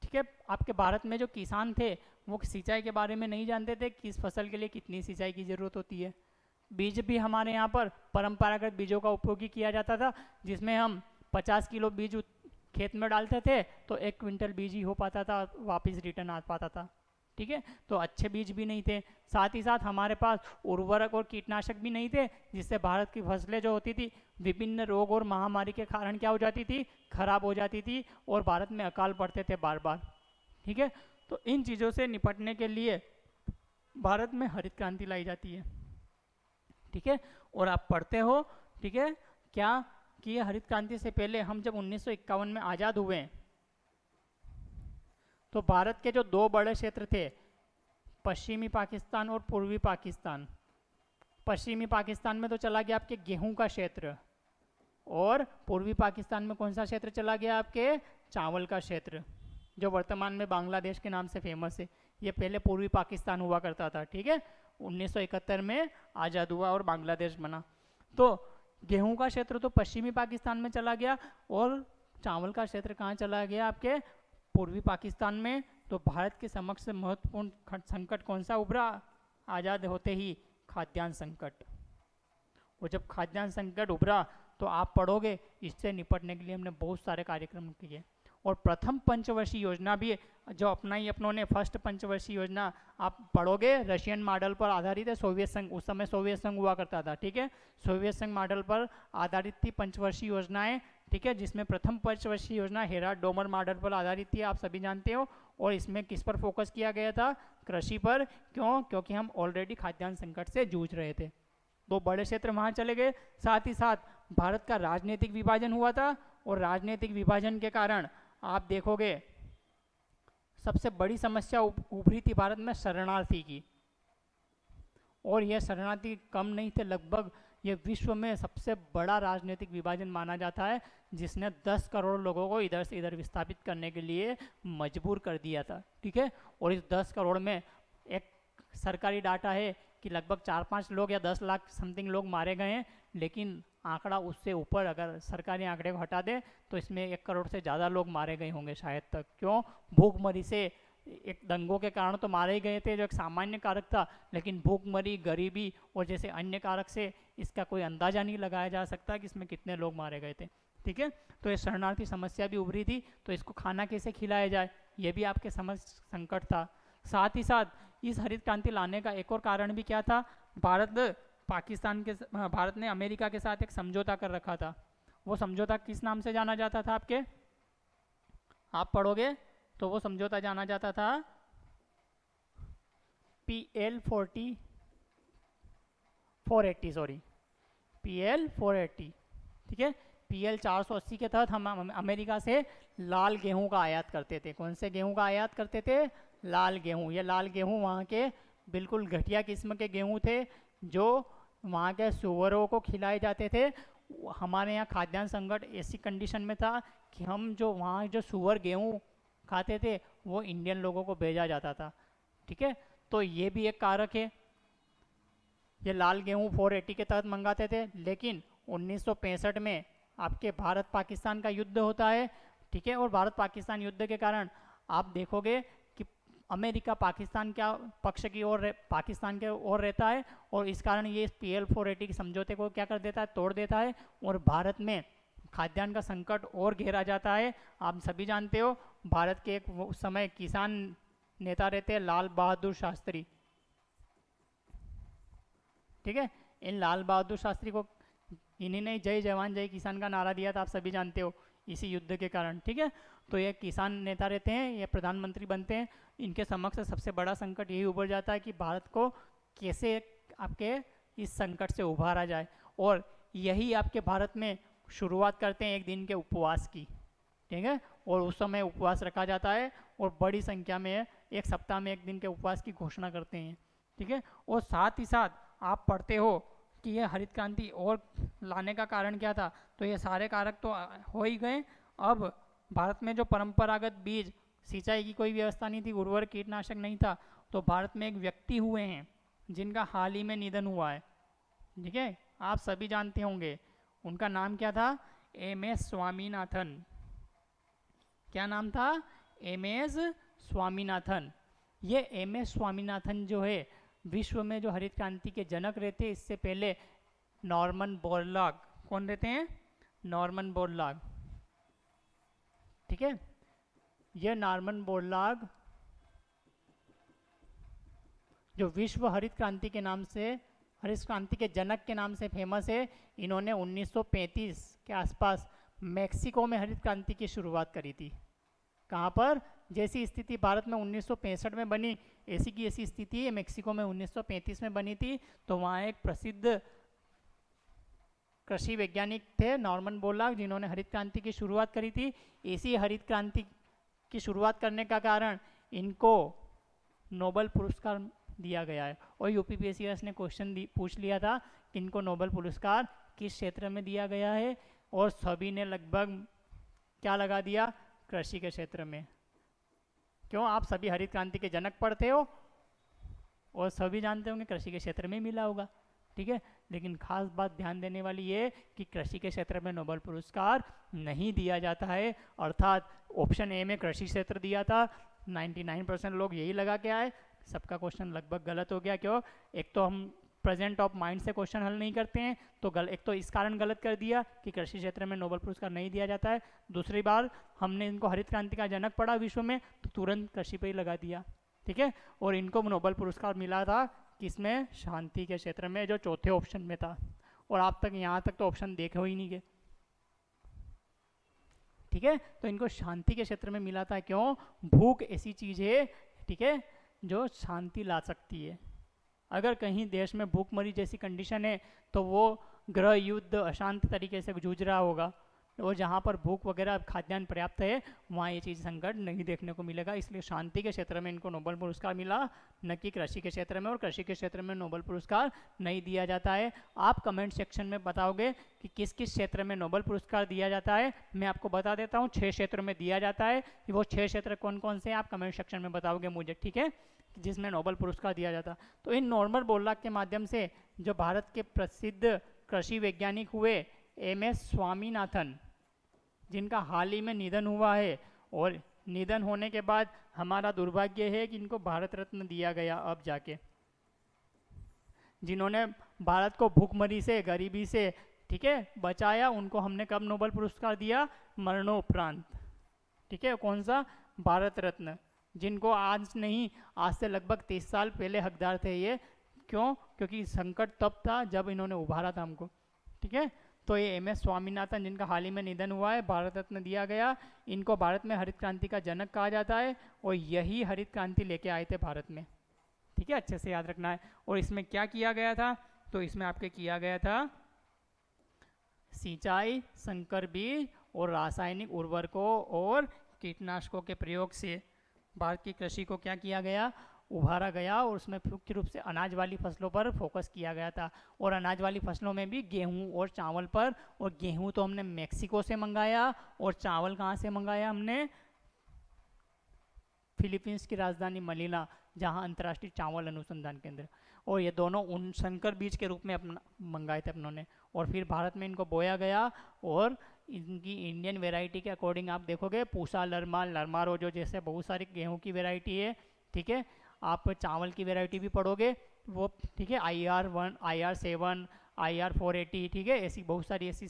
ठीक है, आपके भारत में जो किसान थे वो सिंचाई के बारे में नहीं जानते थे, किस फसल के लिए कितनी सिंचाई की जरूरत होती है। बीज भी हमारे यहाँ पर परंपरागत बीजों का उपयोग ही किया जाता था, जिसमें हम 50 किलो बीज खेत में डालते थे तो 1 क्विंटल बीज ही हो पाता था, वापस रिटर्न आ पाता था। ठीक है, तो अच्छे बीज भी नहीं थे। साथ ही साथ हमारे पास उर्वरक और कीटनाशक भी नहीं थे, जिससे भारत की फसलें जो होती थी विभिन्न रोग और महामारी के कारण क्या हो जाती थी? खराब हो जाती थी, और भारत में अकाल पड़ते थे बार बार। ठीक है, तो इन चीज़ों से निपटने के लिए भारत में हरित क्रांति लाई जाती है। ठीक है, और आप पढ़ते हो, ठीक है, क्या कि ये हरित क्रांति से पहले हम जब 1951 में आज़ाद हुए तो भारत के जो दो बड़े क्षेत्र थे, पश्चिमी पाकिस्तान और पूर्वी पाकिस्तान, पश्चिमी पाकिस्तान में तो चला गया आपके गेहूं का क्षेत्र, और पूर्वी पाकिस्तान में कौन सा क्षेत्र चला गया आपके, चावल का क्षेत्र, जो वर्तमान में बांग्लादेश के नाम से फेमस है। ये पहले पूर्वी पाकिस्तान हुआ करता था, ठीक है। 1971 में आज़ाद हुआ और बांग्लादेश बना। तो गेहूं का क्षेत्र तो पश्चिमी पाकिस्तान में चला गया, और चावल का क्षेत्र कहाँ चला गया, आपके पूर्वी पाकिस्तान में। तो भारत के समक्ष महत्वपूर्ण संकट कौन सा उभरा आज़ाद होते ही, खाद्यान्न संकट। और जब खाद्यान्न संकट उभरा तो आप पढ़ोगे, इससे निपटने के लिए हमने बहुत सारे कार्यक्रम किए। और प्रथम पंचवर्षीय योजना भी जो अपनाई अपनों ने, फर्स्ट पंचवर्षीय योजना आप पढ़ोगे, रशियन मॉडल पर आधारित है। सोवियत संघ, उस समय सोवियत संघ हुआ करता था, ठीक है। सोवियत संघ मॉडल पर आधारित थी पंचवर्षीय योजनाएं, ठीक है, जिसमें प्रथम पंचवर्षीय योजना हेराल्ड डोमर मॉडल पर आधारित थी, आप सभी जानते हो। और इसमें किस पर फोकस किया गया था, कृषि पर। क्यों, क्योंकि हम ऑलरेडी खाद्यान्न संकट से जूझ रहे थे। दो बड़े क्षेत्र वहाँ चले गए। साथ ही साथ भारत का राजनीतिक विभाजन हुआ था, और राजनीतिक विभाजन के कारण आप देखोगे सबसे बड़ी समस्या उभरी थी भारत में शरणार्थी की। और यह शरणार्थी कम नहीं थे, लगभग ये विश्व में सबसे बड़ा राजनीतिक विभाजन माना जाता है, जिसने 10 करोड़ लोगों को इधर से इधर विस्थापित करने के लिए मजबूर कर दिया था, ठीक है। और इस 10 करोड़ में एक सरकारी डाटा है कि लगभग 4-5 लोग या 10 लाख समथिंग लोग मारे गए हैं, लेकिन आंकड़ा उससे ऊपर, अगर सरकारी आंकड़े को हटा दे तो इसमें 1 करोड़ से ज़्यादा लोग मारे गए होंगे शायद तक। क्यों, भूखमरी से, एक दंगों के कारण तो मारे ही गए थे जो एक सामान्य कारक था, लेकिन भूखमरी, गरीबी और जैसे अन्य कारक से इसका कोई अंदाजा नहीं लगाया जा सकता कि इसमें कितने लोग मारे गए थे, ठीक है। तो ये शरणार्थी समस्या भी उभरी थी, तो इसको खाना कैसे खिलाया जाए, ये भी आपके संकट था। साथ ही साथ इस हरित क्रांति लाने का एक और कारण भी क्या था, भारत ने अमेरिका के साथ एक समझौता कर रखा था। वो समझौता किस नाम से जाना जाता था आपके, आप पढ़ोगे तो वो समझौता जाना जाता था PL 480, ठीक है। PL 480 के तहत हम अमेरिका से लाल गेहूं का आयात करते थे। कौन से गेहूं का आयात करते थे, लाल गेहूं। ये लाल गेहूं वहाँ के बिल्कुल घटिया किस्म के गेहूं थे, जो वहाँ के सुअरों को खिलाए जाते थे। हमारे यहाँ खाद्यान्न संकट ऐसी कंडीशन में था कि हम जो वहाँ जो सुअर गेहूं खाते थे वो इंडियन लोगों को भेजा जाता था, ठीक है। तो ये भी एक कारक है। ये लाल गेहूं 480 के तहत मंगाते थे, लेकिन 1965 में आपके भारत पाकिस्तान का युद्ध होता है, ठीक है। और भारत पाकिस्तान युद्ध के कारण आप देखोगे कि अमेरिका पाकिस्तान क्या पक्ष की ओर, पाकिस्तान के ओर रहता है, और इस कारण ये PL 480 के समझौते को क्या कर देता है, तोड़ देता है, और भारत में खाद्यान्न का संकट और गहरा जाता है। आप सभी जानते हो भारत के एक उस समय किसान नेता रहते हैं लाल बहादुर शास्त्री, ठीक है। इन लाल बहादुर शास्त्री को इन्हीं ने जय जवान जय किसान का नारा दिया था, आप सभी जानते हो, इसी युद्ध के कारण, ठीक है। तो ये किसान नेता रहते हैं, ये प्रधानमंत्री बनते हैं। इनके समक्ष सबसे बड़ा संकट यही उभर जाता है कि भारत को कैसे आपके इस संकट से उभारा जाए, और यही आपके भारत में शुरुआत करते हैं एक दिन के उपवास की, ठीक है। और उस समय उपवास रखा जाता है, और बड़ी संख्या में एक सप्ताह में एक दिन के उपवास की घोषणा करते हैं, ठीक है। और साथ ही साथ आप पढ़ते हो कि ये हरित क्रांति और लाने का कारण क्या था, तो ये सारे कारक तो हो ही गए। अब भारत में जो परंपरागत बीज सिंचाई की कोई व्यवस्था नहीं थी, उर्वरक कीटनाशक नहीं था, तो भारत में एक व्यक्ति हुए हैं जिनका हाल ही में निधन हुआ है, ठीक है। आप सभी जानते होंगे, उनका नाम क्या था, MS स्वामीनाथन। क्या नाम था, MS स्वामीनाथन। ये MS स्वामीनाथन जो है विश्व में जो हरित क्रांति के जनक रहते हैं। इससे पहले नॉर्मन बोरलॉग, कौन रहते हैं, नॉर्मन बोरलॉग, ठीक है। ये नॉर्मन बोरलॉग जो विश्व हरित क्रांति के नाम से, हरित क्रांति के जनक के नाम से फेमस है, इन्होंने 1935 के आसपास मेक्सिको में हरित क्रांति की शुरुआत करी थी। कहाँ पर, जैसी स्थिति भारत में 1965 में बनी, ऐसी की ऐसी स्थिति मेक्सिको में 1935 में बनी थी। तो वहाँ एक प्रसिद्ध कृषि वैज्ञानिक थे नॉर्मन बोरलॉग, जिन्होंने हरित क्रांति की शुरुआत करी थी। इसी हरित क्रांति की शुरुआत करने का कारण इनको नोबेल पुरस्कार दिया गया है। और यूपीपीएससी ने क्वेश्चन पूछ लिया था कि इनको नोबेल पुरस्कार किस क्षेत्र में दिया गया है, और सभी ने लगभग क्या लगा दिया, कृषि के क्षेत्र में। क्यों, आप सभी हरित क्रांति के जनक पढ़ते हो और सभी जानते होंगे कृषि के क्षेत्र में मिला होगा, ठीक है। लेकिन खास बात ध्यान देने वाली ये कि कृषि के क्षेत्र में नोबेल पुरस्कार नहीं दिया जाता है, अर्थात ऑप्शन ए में कृषि क्षेत्र दिया था, 99% लोग यही लगा के आए, सबका क्वेश्चन लगभग गलत हो गया। क्यों, एक तो हम प्रेजेंट ऑफ माइंड से क्वेश्चन हल नहीं करते हैं, तो एक तो इस कारण गलत कर दिया कि कृषि क्षेत्र में नोबेल पुरस्कार नहीं दिया जाता है, दूसरी बार हमने इनको हरित क्रांति का जनक पढ़ा विश्व में, तो तुरंत कृषि पे ही लगा दिया, ठीक है। और इनको नोबेल पुरस्कार मिला था किसमें, शांति के क्षेत्र में, जो चौथे ऑप्शन में था। और आप तक यहाँ तक तो ऑप्शन देखे हो ही नहीं गए, ठीक है। तो इनको शांति के क्षेत्र में मिला था। क्यों, भूख ऐसी चीज है, ठीक है, जो शांति ला सकती है। अगर कहीं देश में भूखमरी जैसी कंडीशन है तो वो गृह युद्ध अशांत तरीके से जूझ रहा होगा, और जहाँ पर भूख वगैरह खाद्यान्न पर्याप्त है वहाँ ये चीज़ संकट नहीं देखने को मिलेगा। इसलिए शांति के क्षेत्र में इनको नोबेल पुरस्कार मिला, न कि कृषि के क्षेत्र में। और कृषि के क्षेत्र में नोबेल पुरस्कार नहीं दिया जाता है। आप कमेंट सेक्शन में बताओगे कि किस किस क्षेत्र में नोबेल पुरस्कार दिया जाता है। मैं आपको बता देता हूँ 6 क्षेत्र में दिया जाता है। वो 6 क्षेत्र कौन कौन से हैं आप कमेंट सेक्शन में बताओगे मुझे, ठीक है, जिसमें नोबेल पुरस्कार दिया जाता। तो इन नॉर्मल बोललाक के माध्यम से जो भारत के प्रसिद्ध कृषि वैज्ञानिक हुए MS स्वामीनाथन, जिनका हाल ही में निधन हुआ है, और निधन होने के बाद हमारा दुर्भाग्य है कि इनको भारत रत्न दिया गया अब जाके, जिन्होंने भारत को भूखमरी से, गरीबी से, ठीक है, बचाया, उनको हमने कब नोबेल पुरस्कार दिया, मरणोपरांत, ठीक है। कौन सा, भारत रत्न, जिनको आज नहीं, आज से लगभग 30 साल पहले हकदार थे ये। क्यों, क्योंकि संकट तब था जब इन्होंने उभारा था हमको, ठीक है। तो ये MS स्वामीनाथन, जिनका हाल ही में निधन हुआ है, भारत रत्न दिया गया। इनको भारत में हरित क्रांति का जनक कहा जाता है, और यही हरित क्रांति लेके आए थे भारत में, ठीक है, अच्छे से याद रखना है। और इसमें क्या किया गया था, तो इसमें आपके किया गया था सिंचाई, संकर बीज और रासायनिक उर्वरकों और कीटनाशकों के प्रयोग से भारत की कृषि को क्या किया गया, उभारा गया। और उसमें मुख्य रूप से अनाज वाली फसलों पर फोकस किया गया था। और अनाज वाली फसलों में भी गेहूं और चावल पर। और गेहूं तो हमने मैक्सिको से मंगाया, और चावल कहाँ से मंगाया हमने, फिलीपींस की राजधानी मनीला, जहां अंतर्राष्ट्रीय चावल अनुसंधान केंद्र। और ये दोनों उन संकर बीज के रूप में अपना मंगाए थे अपनों ने, और फिर भारत में इनको बोया गया। और इनकी इंडियन वेराइटी के अकॉर्डिंग आप देखोगे पूसा, लरमा, लरमा रोजो जैसे बहुत सारी गेहूं की वेराइटी है, ठीक है। आप चावल की वेराइटी भी पढ़ोगे वो, ठीक है, IR1, IR7, IR480, ठीक है, ऐसी बहुत सारी ऐसी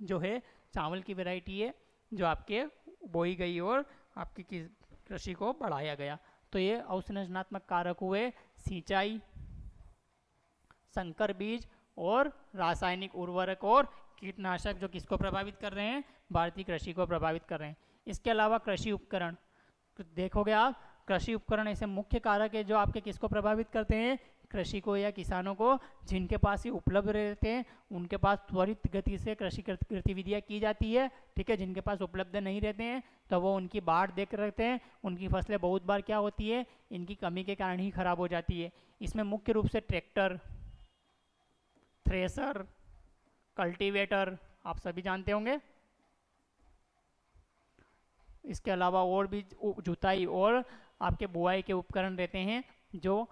जो है चावल की वेराइटी है जो आपके बोई गई और आपकी कृषि को बढ़ाया गया। तो ये अवसंरचनात्मक कारक हुए, सिंचाई, संकर बीज और रासायनिक उर्वरक और कीटनाशक, जो किसको प्रभावित कर रहे हैं, भारतीय कृषि को प्रभावित कर रहे हैं। इसके अलावा कृषि उपकरण देखोगे आप, कृषि उपकरण ऐसे मुख्य कारक है जो आपके किसको प्रभावित करते हैं, कृषि को या किसानों को। जिनके पास ये उपलब्ध रहते हैं उनके पास त्वरित गति से कृषि गतिविधियाँ की जाती है, ठीक है। जिनके पास उपलब्ध नहीं रहते हैं तो वो उनकी बाट देख रहते हैं, उनकी फसलें बहुत बार क्या होती है, इनकी कमी के कारण ही खराब हो जाती है। इसमें मुख्य रूप से ट्रैक्टर, थ्रेसर, कल्टीवेटर आप सभी जानते होंगे। इसके अलावा और भी जुताई और आपके बुआई के उपकरण रहते हैं, जो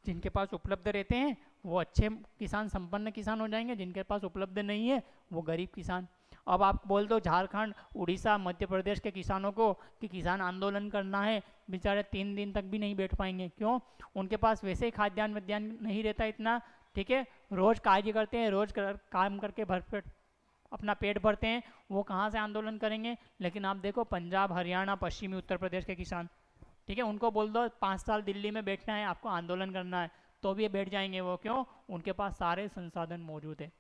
जिनके पास उपलब्ध रहते हैं वो अच्छे किसान, संपन्न किसान हो जाएंगे। जिनके पास उपलब्ध नहीं है वो गरीब किसान। अब आप बोल दो झारखंड, उड़ीसा, मध्य प्रदेश के किसानों को कि किसान आंदोलन करना है, बेचारे 3 दिन तक भी नहीं बैठ पाएंगे। क्यों, उनके पास वैसे ही खाद्यान्न विद्यान्न नहीं रहता इतना, ठीक है। रोज कार्य करते हैं, रोज काम करके भरपेट अपना पेट भरते हैं, वो कहाँ से आंदोलन करेंगे। लेकिन आप देखो पंजाब, हरियाणा, पश्चिमी उत्तर प्रदेश के किसान, ठीक है, उनको बोल दो 5 साल दिल्ली में बैठना है, आपको आंदोलन करना है, तो भी ये बैठ जाएंगे। वो क्यों, उनके पास सारे संसाधन मौजूद है,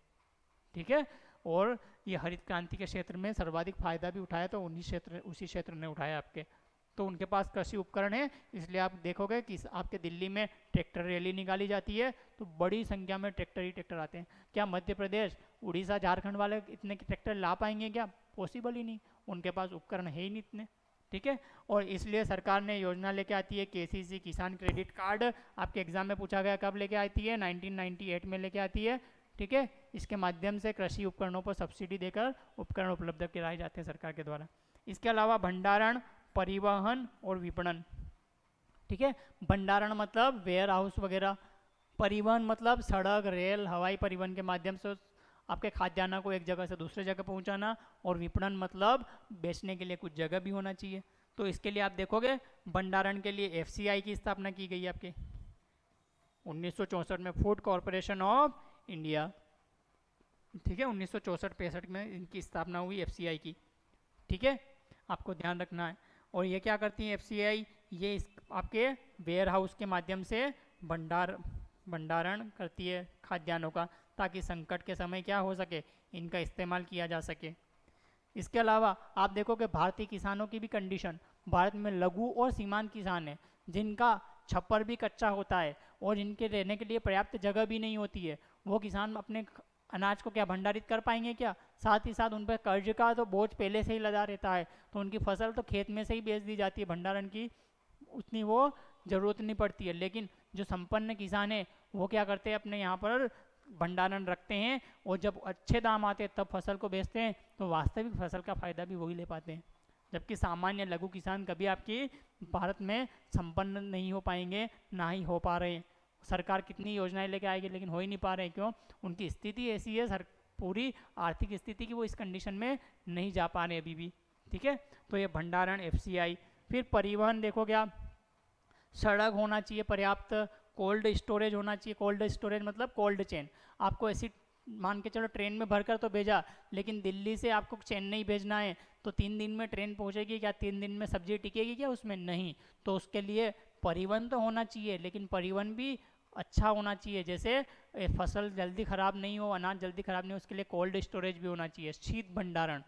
ठीक है। और ये हरित क्रांति के क्षेत्र में सर्वाधिक फायदा भी उठाया तो उसी क्षेत्र ने उठाया आपके, तो उनके पास कृषि उपकरण है। इसलिए आप देखोगे कि आपके दिल्ली में ट्रैक्टर रैली निकाली जाती है तो बड़ी संख्या में ट्रैक्टर ही ट्रैक्टर आते हैं। क्या मध्य प्रदेश, उड़ीसा, झारखंड वाले इतने ट्रैक्टर ला पाएंगे क्या, पॉसिबल ही नहीं, उनके पास उपकरण है ही नहीं इतने, ठीक है। और इसलिए सरकार ने योजना लेके आती है केसीसी किसान क्रेडिट कार्ड, आपके एग्जाम में पूछा गया कब लेके आती है, 1998 में लेके आती है, ठीक है। इसके माध्यम से कृषि उपकरणों पर सब्सिडी देकर उपकरण उपलब्ध कराए जाते हैं सरकार के द्वारा। इसके अलावा भंडारण, परिवहन और विपणन, ठीक है। भंडारण मतलब वेयर हाउस वगैरह, परिवहन मतलब सड़क, रेल, हवाई परिवहन के माध्यम से आपके खाद्यान्न को एक जगह से दूसरे जगह पहुंचाना, और विपणन मतलब बेचने के लिए कुछ जगह भी होना चाहिए। तो इसके लिए आप देखोगे भंडारण के लिए एफसीआई की स्थापना की गई आपके 1964 में, फूड कॉरपोरेशन ऑफ इंडिया, ठीक है। 1964-65 में इनकी स्थापना हुई एफसीआई की, ठीक है, आपको ध्यान रखना है। और ये क्या करती है एफसीआई, ये आपके वेयर हाउस के माध्यम से भंडारण करती है खाद्यान्नों का, ताकि संकट के समय क्या हो सके, इनका इस्तेमाल किया जा सके। इसके अलावा आप देखोगे भारतीय किसानों की भी कंडीशन, भारत में लघु और सीमांत किसान हैं जिनका छप्पर भी कच्चा होता है और जिनके रहने के लिए पर्याप्त जगह भी नहीं होती है। वो किसान अपने अनाज को क्या भंडारित कर पाएंगे क्या? साथ ही साथ उन पर कर्ज का तो बोझ पहले से ही लदा रहता है, तो उनकी फसल तो खेत में से ही बेच दी जाती है, भंडारण की उतनी वो ज़रूरत नहीं पड़ती है। लेकिन जो संपन्न किसान है वो क्या करते हैं, अपने यहाँ पर भंडारण रखते हैं, और जब अच्छे दाम आते हैं तब फसल को बेचते हैं, तो वास्तविक फसल का फ़ायदा भी वही ले पाते हैं। जबकि सामान्य लघु किसान कभी आपकी भारत में संपन्न नहीं हो पाएंगे, ना ही हो पा रहे हैं। सरकार कितनी योजनाएं लेके आएगी लेकिन हो ही नहीं पा रहे हैं, क्यों? उनकी स्थिति ऐसी है, पूरी आर्थिक स्थिति की वो इस कंडीशन में नहीं जा पा रहे अभी भी, ठीक है। तो ये भंडारण, एफसीआई। फिर परिवहन देखोगे आप, सड़क होना चाहिए पर्याप्त, कोल्ड स्टोरेज होना चाहिए। कोल्ड स्टोरेज मतलब कोल्ड चेन। आपको ऐसी मान के चलो ट्रेन में भरकर तो भेजा, लेकिन दिल्ली से आपको चेन्नई भेजना है, तो 3 दिन में ट्रेन पहुंचेगी क्या? 3 दिन में सब्जी टिकेगी क्या उसमें? नहीं। तो उसके लिए परिवहन तो होना चाहिए, लेकिन परिवहन भी अच्छा होना चाहिए, जैसे फसल जल्दी ख़राब नहीं हो, अनाज जल्दी ख़राब नहीं हो, उसके लिए कोल्ड स्टोरेज भी होना चाहिए, शीत भंडारण।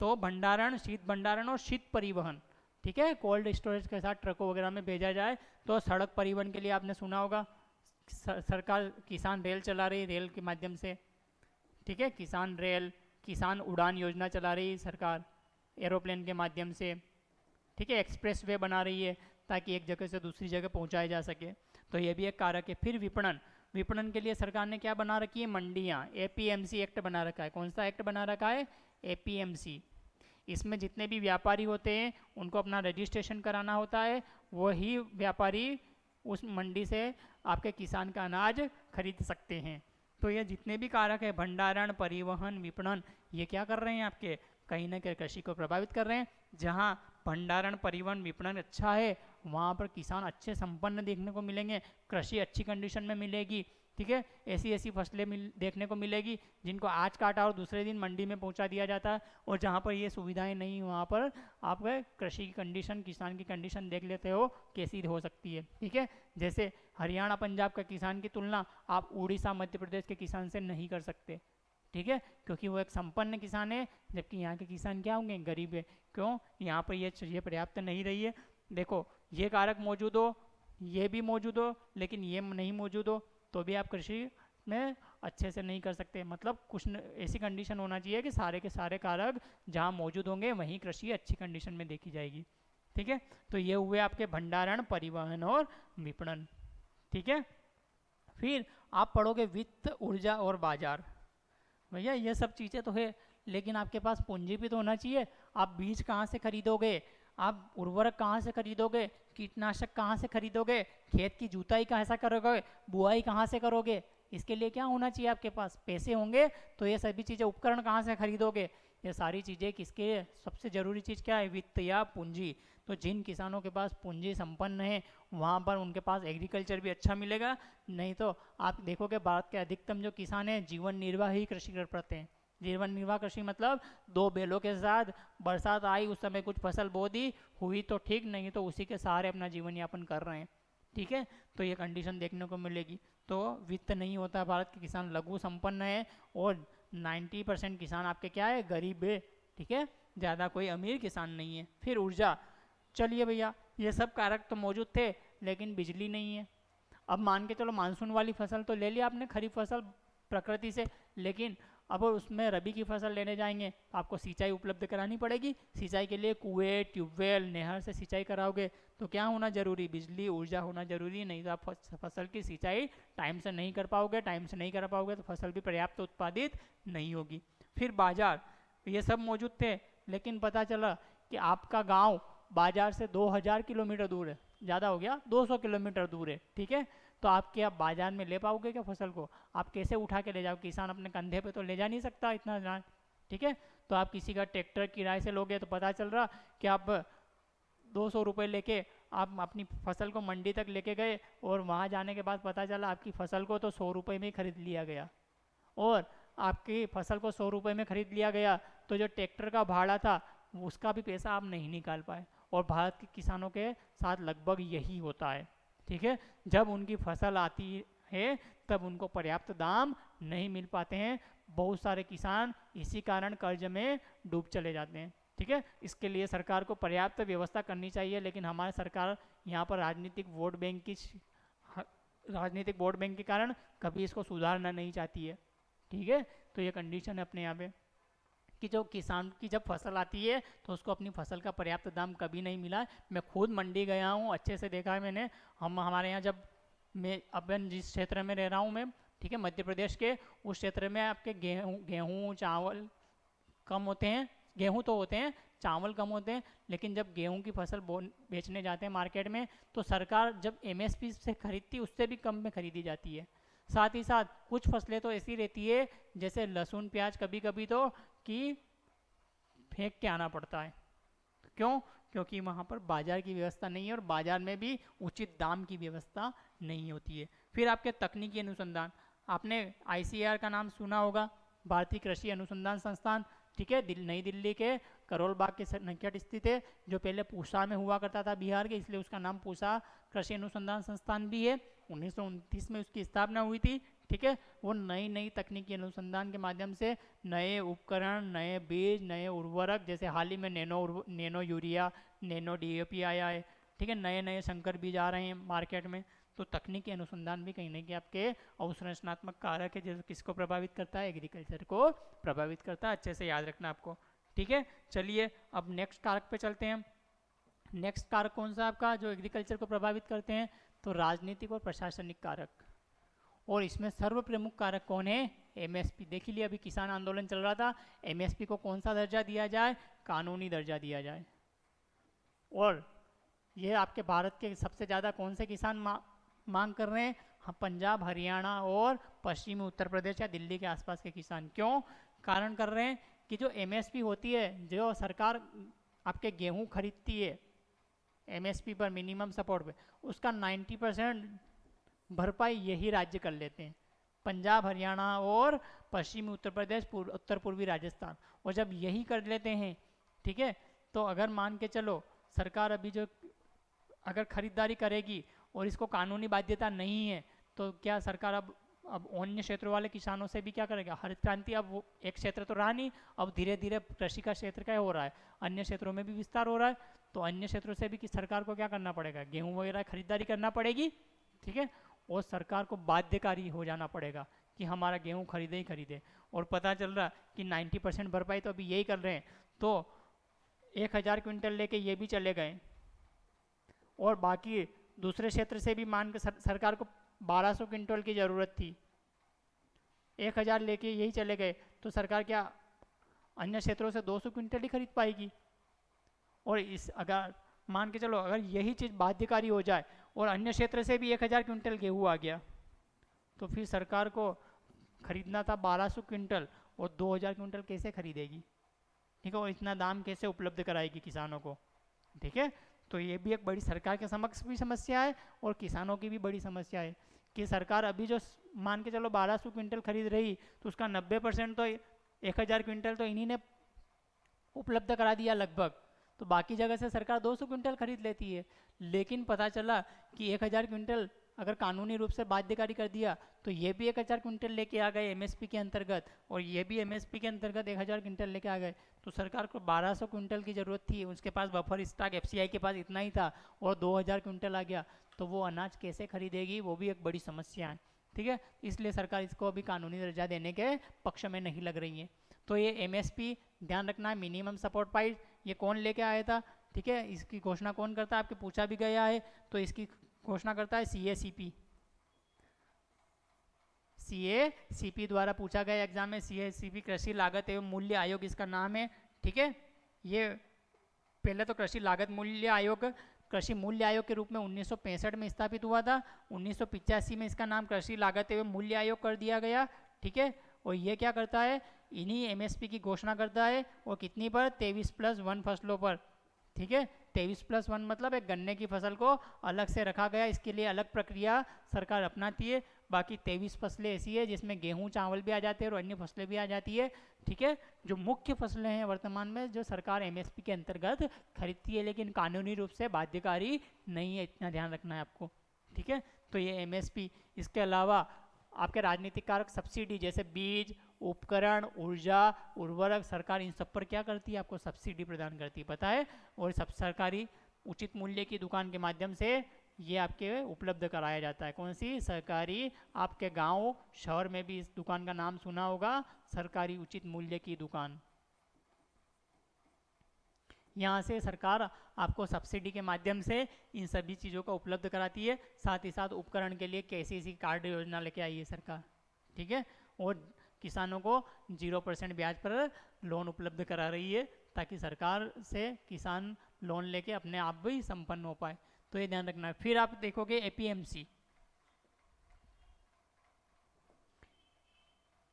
तो भंडारण, शीत भंडारण और शीत परिवहन, ठीक है। कोल्ड स्टोरेज के साथ ट्रकों वगैरह में भेजा जाए। तो सड़क परिवहन के लिए आपने सुना होगा सरकार किसान रेल चला रही है, रेल के माध्यम से, ठीक है, किसान रेल, किसान उड़ान योजना चला रही है सरकार एरोप्लेन के माध्यम से, ठीक है। एक्सप्रेस वे बना रही है ताकि एक जगह से दूसरी जगह पहुंचाया जा सके, तो ये भी एक कारक है। फिर विपणन, विपणन के लिए सरकार ने क्या बना रखी है? मंडियाँ, एपीएमसी एक्ट बना रखा है। कौन सा एक्ट बना रखा है? एपीएमसी। इसमें जितने भी व्यापारी होते हैं उनको अपना रजिस्ट्रेशन कराना होता है, वही व्यापारी उस मंडी से आपके किसान का अनाज खरीद सकते हैं। तो ये जितने भी कारक है, भंडारण, परिवहन, विपणन, ये क्या कर रहे हैं? आपके कहीं ना कहीं कृषि को प्रभावित कर रहे हैं। जहाँ भंडारण, परिवहन, विपणन अच्छा है, वहाँ पर किसान अच्छे संपन्न देखने को मिलेंगे, कृषि अच्छी कंडीशन में मिलेगी, ठीक है। ऐसी ऐसी फसलें देखने को मिलेगी जिनको आज काटा और दूसरे दिन मंडी में पहुंचा दिया जाता है। और जहाँ पर ये सुविधाएं नहीं, वहाँ पर आप कृषि की कंडीशन, किसान की कंडीशन देख लेते हो कैसी हो सकती है, ठीक है। जैसे हरियाणा पंजाब का किसान की तुलना आप उड़ीसा मध्य प्रदेश के किसान से नहीं कर सकते, ठीक है, क्योंकि वो एक संपन्न किसान है, जबकि यहाँ के किसान क्या होंगे? गरीब है। क्यों? यहाँ पर ये चीज़ें पर्याप्त नहीं रही है। देखो, ये कारक मौजूद हो, ये भी मौजूद हो, लेकिन ये नहीं मौजूद हो, तो भी आप कृषि में अच्छे से नहीं कर सकते। मतलब कुछ ऐसी कंडीशन होना चाहिए कि सारे के सारे कारक जहाँ मौजूद होंगे वहीं कृषि अच्छी कंडीशन में देखी जाएगी, ठीक है। तो ये हुए आपके भंडारण, परिवहन और विपणन, ठीक है। फिर आप पढ़ोगे वित्त, ऊर्जा और बाजार। भैया ये सब चीज़ें तो है, लेकिन आपके पास पूंजी भी तो होना चाहिए। आप बीज कहाँ से खरीदोगे? आप उर्वरक कहाँ से खरीदोगे? कीटनाशक कहाँ से खरीदोगे? खेत की जुताई कैसा करोगे? बुआई कहाँ से करोगे? इसके लिए क्या होना चाहिए? आपके पास पैसे होंगे तो ये सभी चीज़ें, उपकरण कहाँ से खरीदोगे? ये सारी चीज़ें किसके? सबसे ज़रूरी चीज़ क्या है? वित्त या पूंजी। तो जिन किसानों के पास पूंजी संपन्न है, वहाँ पर उनके पास एग्रीकल्चर भी अच्छा मिलेगा। नहीं तो आप देखोगे भारत के अधिकतम जो किसान हैं जीवन निर्वाह ही कृषि कर पाते हैं। जीवन निर्वाह कृषि मतलब 2 बैलों के साथ बरसात आई उस समय कुछ फसल बो दी, हुई तो ठीक, नहीं तो उसी के सहारे अपना जीवन यापन कर रहे हैं, ठीक है। तो ये कंडीशन देखने को मिलेगी। तो वित्त नहीं होता, भारत के किसान लघु संपन्न है, और 90% किसान आपके क्या है? गरीब है, ठीक है, ज़्यादा कोई अमीर किसान नहीं है। फिर ऊर्जा, चलिए भैया ये सब कारक तो मौजूद थे, लेकिन बिजली नहीं है। अब मान के चलो मानसून वाली फसल तो ले लिया आपने, खरीफ फसल प्रकृति से, लेकिन अब उसमें रबी की फसल लेने जाएंगे तो आपको सिंचाई उपलब्ध करानी पड़ेगी। सिंचाई के लिए कुएं, ट्यूबवेल, नहर से सिंचाई कराओगे तो क्या होना जरूरी, बिजली, ऊर्जा होना जरूरी। नहीं तो आप फसल की सिंचाई टाइम से नहीं कर पाओगे, टाइम से नहीं कर पाओगे तो फसल भी पर्याप्त उत्पादित नहीं होगी। फिर बाजार, ये सब मौजूद थे, लेकिन पता चला कि आपका गाँव बाजार से 2000 किलोमीटर दूर है, ज़्यादा हो गया, 200 किलोमीटर दूर है, ठीक है। तो आप क्या बाजार में ले पाओगे क्या फसल को, आप कैसे उठा के ले जाओ, किसान अपने कंधे पे तो ले जा नहीं सकता इतना अनाज, ठीक है। तो आप किसी का ट्रैक्टर किराए से लोगे तो पता चल रहा कि आप 200 रुपये लेके आप अपनी फसल को मंडी तक लेके गए और वहाँ जाने के बाद पता चला आपकी फसल को तो 100 रुपये में ही खरीद लिया गया। और आपकी फसल को 100 रुपये में खरीद लिया गया तो जो ट्रैक्टर का भाड़ा था उसका भी पैसा आप नहीं निकाल पाए। और भारत के किसानों के साथ लगभग यही होता है, ठीक है। जब उनकी फसल आती है तब उनको पर्याप्त दाम नहीं मिल पाते हैं, बहुत सारे किसान इसी कारण कर्ज में डूब चले जाते हैं, ठीक है। इसके लिए सरकार को पर्याप्त व्यवस्था करनी चाहिए, लेकिन हमारी सरकार यहाँ पर राजनीतिक वोट बैंक के कारण कभी इसको सुधारना नहीं चाहती है, ठीक है। तो ये कंडीशन है अपने यहाँ पे कि जो किसान की जब फसल आती है तो उसको अपनी फसल का पर्याप्त दाम कभी नहीं मिला। मैं खुद मंडी गया हूँ, अच्छे से देखा है मैंने। हमारे यहाँ जब मैं अपन जिस क्षेत्र में रह रहा हूँ मैं, ठीक है, मध्य प्रदेश के, उस क्षेत्र में आपके गेहूँ चावल कम होते हैं। गेहूँ तो होते हैं, चावल कम होते हैं, लेकिन जब गेहूँ की फसल बेचने जाते हैं मार्केट में तो सरकार जब MSP से खरीदती उससे भी कम में खरीदी जाती है। साथ ही साथ कुछ फसलें तो ऐसी रहती है जैसे लहसुन प्याज कभी कभी तो कि फेंक के आना पड़ता है। क्यों? क्योंकि वहाँ पर बाजार की व्यवस्था नहीं है और बाजार में भी उचित दाम की व्यवस्था नहीं होती है। फिर आपके तकनीकी अनुसंधान, आपने ICAR का नाम सुना होगा, भारतीय कृषि अनुसंधान संस्थान, ठीक है, नई दिल्ली के करोल बाग के निकट स्थित है, जो पहले पूसा में हुआ करता था बिहार के, इसलिए उसका नाम पूसा कृषि अनुसंधान संस्थान भी है। 1929 में उसकी स्थापना हुई थी, ठीक है। वो नई तकनीकी अनुसंधान के माध्यम से नए उपकरण, नए बीज, नए उर्वरक, जैसे हाल ही में नैनो यूरिया, नैनो DAP आया है, ठीक है, नए संकर बीज आ रहे हैं मार्केट में। तो तकनीकी अनुसंधान भी कहीं ना कहीं आपके अवसंरचनात्मक कारक है, जो किसको प्रभावित करता है, एग्रीकल्चर को प्रभावित करता है। अच्छे से याद रखना आपको, ठीक है। चलिए अब नेक्स्ट कारक पे चलते हैं। नेक्स्ट कारक कौन सा आपका जो एग्रीकल्चर को प्रभावित करते हैं, तो राजनीतिक और प्रशासनिक कारक। और इसमें सर्व प्रमुख कारक कौन है, MSP। देख लिए अभी किसान आंदोलन चल रहा था, MSP को कौन सा दर्जा दिया जाए, कानूनी दर्जा दिया जाए। और ये आपके भारत के सबसे ज़्यादा कौन से किसान मांग कर रहे हैं, पंजाब, हरियाणा और पश्चिमी उत्तर प्रदेश या दिल्ली के आसपास के किसान। क्यों कारण कर रहे हैं कि जो MSP होती है, जो सरकार आपके गेहूं खरीदती है MSP पर, मिनिमम सपोर्ट पे, उसका 90% भरपाई यही राज्य कर लेते हैं, पंजाब, हरियाणा और पश्चिमी उत्तर प्रदेश, उत्तर पूर्वी राजस्थान। और जब यही कर लेते हैं, ठीक है, तो अगर मान के चलो सरकार अभी जो अगर खरीदारी करेगी और इसको कानूनी बाध्यता नहीं है, तो क्या सरकार अब अन्य क्षेत्रों वाले किसानों से भी क्या करेगा, हरित क्रांति। अब वो एक क्षेत्र तो रहा नहीं, अब धीरे धीरे कृषि का क्षेत्र क्या हो रहा है, अन्य क्षेत्रों में भी विस्तार हो रहा है। तो अन्य क्षेत्रों से भी सरकार को क्या करना पड़ेगा, गेहूं वगैरह खरीदारी करना पड़ेगी, ठीक है। और सरकार को बाध्यकारी हो जाना पड़ेगा कि हमारा गेहूं खरीदे ही खरीदे। और पता चल रहा कि 90% भरपाई तो अभी यही कर रहे हैं, तो 1000 क्विंटल लेके ये भी चले गए, और बाकी दूसरे क्षेत्र से भी मान के सरकार को 1200 क्विंटल की ज़रूरत थी, 1000 लेके यही चले गए, तो सरकार क्या अन्य क्षेत्रों से 200 क्विंटल ही खरीद पाएगी। और इस अगर मान के चलो अगर यही चीज़ बाध्यकारी हो जाए और अन्य क्षेत्र से भी 1000 क्विंटल गेहूँ आ गया, तो फिर सरकार को खरीदना था 1200 क्विंटल और 2000 क्विंटल कैसे खरीदेगी, ठीक है। और इतना दाम कैसे उपलब्ध कराएगी किसानों को, ठीक है। तो ये भी एक बड़ी सरकार के समक्ष भी समस्या है और किसानों की भी बड़ी समस्या है कि सरकार अभी जो मान के चलो 1200 क्विंटल खरीद रही, तो उसका 90% तो 1000 क्विंटल तो इन्हीं ने उपलब्ध करा दिया लगभग, तो बाकी जगह से सरकार 200 क्विंटल खरीद लेती है। लेकिन पता चला कि 1000 क्विंटल अगर कानूनी रूप से बाध्यकारी कर दिया तो ये भी 1000 क्विंटल लेके आ गए MSP के अंतर्गत, और ये भी MSP के अंतर्गत 1000 क्विंटल लेके आ गए। तो सरकार को 1200 क्विंटल की ज़रूरत थी, उसके पास बफर स्टॉक FCI के पास इतना ही था और 2000 क्विंटल आ गया, तो वो अनाज कैसे खरीदेगी, वो भी एक बड़ी समस्या है, ठीक है, इसलिए सरकार इसको अभी कानूनी दर्जा देने के पक्ष में नहीं लग रही है। तो ये एमएसपी ध्यान रखना है, मिनिमम सपोर्ट प्राइस, ये कौन लेके आया था, ठीक है, इसकी घोषणा कौन करता है, आपके पूछा भी गया है, तो इसकी घोषणा करता है सीएसीपी। सीएसीपी द्वारा पूछा गया एग्जाम में, सीएसीपी कृषि लागत एवं मूल्य आयोग इसका नाम है, ठीक है। ये पहले तो कृषि लागत मूल्य आयोग कृषि मूल्य आयोग के रूप में 1965 में स्थापित हुआ था। 1985 में इसका नाम कृषि लागत एवं मूल्य आयोग कर दिया गया, ठीक है। और ये क्या करता है, इन्हीं एमएसपी की घोषणा करता है, और कितनी पर, 23+1 फसलों पर, ठीक है। 23+1 मतलब एक गन्ने की फसल को अलग से रखा गया, इसके लिए अलग प्रक्रिया सरकार अपनाती है। बाकी 23 फसलें ऐसी है जिसमें गेहूं चावल भी आ जाते हैं और अन्य फसलें भी आ जाती है, ठीक है। जो मुख्य फसलें हैं वर्तमान में जो सरकार एमएसपी के अंतर्गत खरीदती है, लेकिन कानूनी रूप से बाध्यकारी नहीं है, इतना ध्यान रखना है आपको, ठीक है। तो ये एमएसपी, इसके अलावा आपके राजनीतिक कारक सब्सिडी, जैसे बीज, उपकरण, ऊर्जा, उर्वरक, सरकार इन सब पर क्या करती है, आपको सब्सिडी प्रदान करती है, पता है। और सब सरकारी उचित मूल्य की दुकान के माध्यम से ये आपके उपलब्ध कराया जाता है। कौन सी, सरकारी, आपके गांव शहर में भी इस दुकान का नाम सुना होगा, सरकारी उचित मूल्य की दुकान। यहाँ से सरकार आपको सब्सिडी के माध्यम से इन सभी चीज़ों का उपलब्ध कराती है। साथ ही साथ उपकरण के लिए केसीसी कार्ड योजना लेके आई है सरकार, ठीक है। और किसानों को 0% ब्याज पर लोन उपलब्ध करा रही है, ताकि सरकार से किसान लोन लेके अपने आप भी संपन्न हो पाए, तो ये ध्यान रखना है। फिर आप देखोगे एपीएमसी,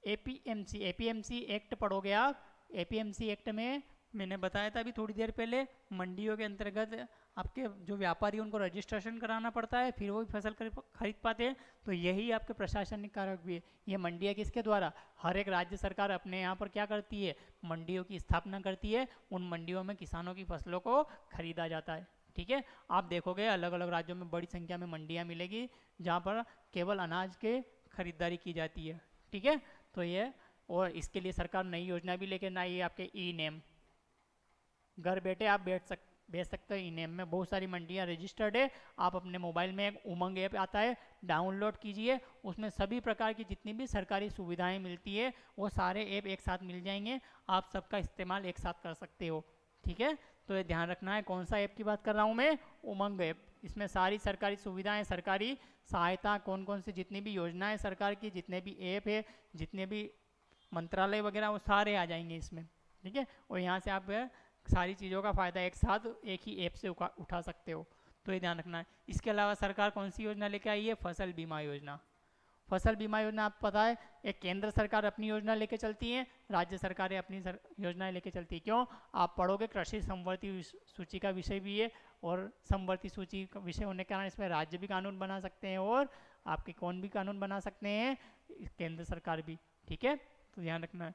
एपीएमसी एक्ट पढ़ोगे आप। एपीएमसी एक्ट में मैंने बताया था अभी थोड़ी देर पहले, मंडियों के अंतर्गत आपके जो व्यापारी उनको रजिस्ट्रेशन कराना पड़ता है, फिर वो फसल खरीद पाते हैं। तो यही आपके प्रशासनिक कारक भी है। ये मंडियाँ किसके द्वारा, हर एक राज्य सरकार अपने यहाँ पर क्या करती है, मंडियों की स्थापना करती है, उन मंडियों में किसानों की फसलों को खरीदा जाता है, ठीक है। आप देखोगे अलग अलग राज्यों में बड़ी संख्या में मंडियाँ मिलेगी, जहाँ पर केवल अनाज के खरीदारी की जाती है, ठीक है। तो ये, और इसके लिए सरकार नई योजना भी लेके आई है, आपके ई नेम, घर बैठे आप बेच सकते हो। ई नेम में बहुत सारी मंडियाँ रजिस्टर्ड है। आप अपने मोबाइल में एक उमंग ऐप आता है, डाउनलोड कीजिए, उसमें सभी प्रकार की जितनी भी सरकारी सुविधाएं मिलती है वो सारे ऐप एक साथ मिल जाएंगे, आप सबका इस्तेमाल एक साथ कर सकते हो, ठीक है। तो ये ध्यान रखना है। कौन सा ऐप की बात कर रहा हूँ मैं, उमंग ऐप। इसमें सारी सरकारी सुविधाएं, सरकारी सहायता, कौन कौन सी जितनी भी योजनाएं सरकार की, जितने भी ऐप है, जितने भी मंत्रालय वगैरह, वो सारे आ जाएंगे इसमें, ठीक है। और यहाँ से आप सारी चीज़ों का फ़ायदा एक साथ एक ही ऐप से उठा सकते हो, तो ये ध्यान रखना है। इसके अलावा सरकार कौन सी योजना लेके आई है, फसल बीमा योजना। फसल बीमा योजना आपको पता है, एक केंद्र सरकार अपनी योजना लेके चलती है, राज्य सरकारें अपनी योजनाएं लेके चलती है। क्यों, आप पढ़ोगे कृषि समवर्ती सूची का विषय भी है, और समवर्ती सूची का विषय होने के कारण इसमें राज्य भी कानून बना सकते हैं और आपके कौन भी कानून बना सकते हैं, केंद्र सरकार भी, ठीक है। तो ध्यान रखना है।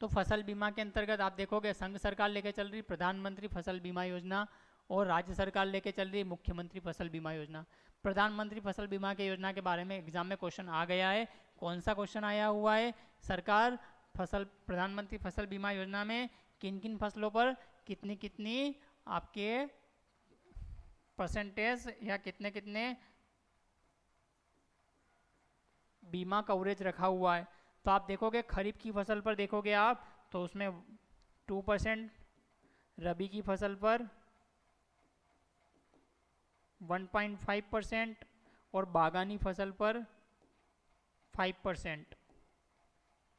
तो फसल बीमा के अंतर्गत आप देखोगे संघ सरकार लेके चल रही प्रधानमंत्री फसल बीमा योजना, और राज्य सरकार लेके चल रही मुख्यमंत्री फसल बीमा योजना। प्रधानमंत्री फसल बीमा के योजना के बारे में एग्जाम में क्वेश्चन आ गया है। कौन सा क्वेश्चन आया हुआ है, सरकार प्रधानमंत्री फसल बीमा योजना में किन किन फसलों पर कितनी कितनी आपके परसेंटेज या कितने कितने बीमा कवरेज रखा हुआ है। तो आप देखोगे खरीफ की फसल पर देखोगे आप, तो उसमें 2%, रबी की फसल पर 1.5% और बागानी फसल पर 5%,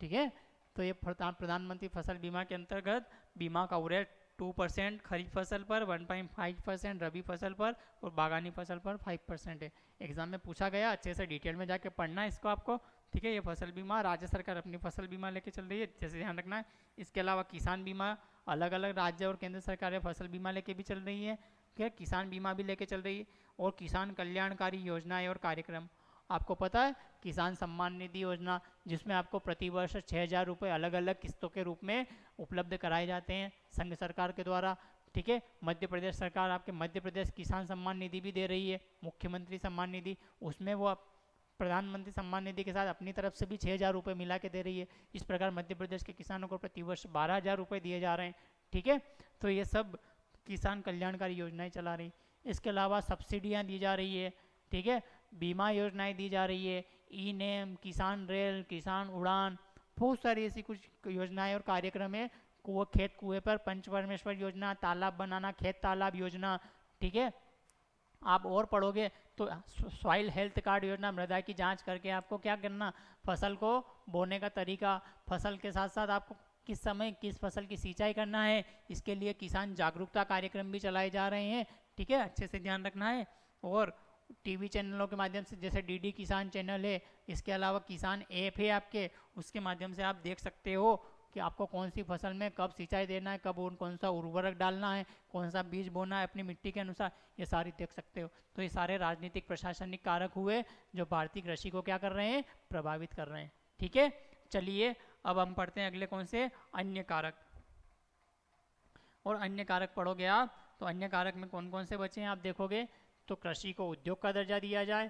ठीक है। तो ये प्रधानमंत्री फसल बीमा के अंतर्गत बीमा कवरेज 2% खरीफ फसल पर, 1.5% रबी फसल पर और बागानी फसल पर 5% है। एग्जाम में पूछा गया, अच्छे से डिटेल में जाके पढ़ना है इसको आपको, ठीक है। ये फसल बीमा राज्य सरकार अपनी फसल बीमा लेके चल रही है, जैसे ध्यान रखना है। इसके अलावा किसान बीमा अलग अलग राज्य और केंद्र सरकारें फसल बीमा लेके भी चल रही है, ठीक है। किसान बीमा भी लेके चल रही है, और किसान कल्याणकारी योजनाएं और कार्यक्रम। आपको पता है किसान सम्मान निधि योजना, जिसमें आपको प्रति वर्ष 6,000 रुपये अलग अलग किस्तों के रूप में उपलब्ध कराए जाते हैं संघ सरकार के द्वारा, ठीक है। मध्य प्रदेश सरकार आपके मध्य प्रदेश किसान सम्मान निधि भी दे रही है, मुख्यमंत्री सम्मान निधि, उसमें वो प्रधानमंत्री सम्मान निधि के साथ अपनी तरफ से भी 6,000 रुपये मिला के दे रही है। इस प्रकार मध्य प्रदेश के किसानों को प्रतिवर्ष 12,000 रुपये दिए जा रहे हैं, ठीक है। तो ये सब किसान कल्याणकारी योजनाएं चला रही। इसके अलावा सब्सिडियां दी जा रही है, ठीक है, बीमा योजनाएं दी जा रही है, ई नेम, किसान रेल, किसान उड़ान, बहुत सारी ऐसी कुछ योजनाएं और कार्यक्रम है। खेत कुएं पर पंचपरमेश्वर योजना, तालाब बनाना खेत तालाब योजना, ठीक है। आप और पढ़ोगे तो सॉइल हेल्थ कार्ड योजना, मृदा की जांच करके आपको क्या करना, फसल को बोने का तरीका, फसल के साथ साथ आपको किस समय किस फसल की सिंचाई करना है, इसके लिए किसान जागरूकता कार्यक्रम भी चलाए जा रहे हैं, ठीक है, अच्छे से ध्यान रखना है। और टीवी चैनलों के माध्यम से जैसे डीडी किसान चैनल है, इसके अलावा किसान ऐप है आपके, उसके माध्यम से आप देख सकते हो कि आपको कौन सी फसल में कब सिंचाई देना है, कब कौन सा उर्वरक डालना है, कौन सा बीज बोना है अपनी मिट्टी के अनुसार, ये सारी देख सकते हो। तो ये सारे राजनीतिक प्रशासनिक कारक हुए जो भारतीय कृषि को क्या कर रहे हैं, प्रभावित कर रहे हैं, ठीक है। चलिए अब हम पढ़ते हैं अगले कौन से, अन्य कारक। और अन्य कारक पढ़ोगे आप तो अन्य कारक में कौन कौन से बचे हैं आप देखोगे तो कृषि को उद्योग का दर्जा दिया जाए,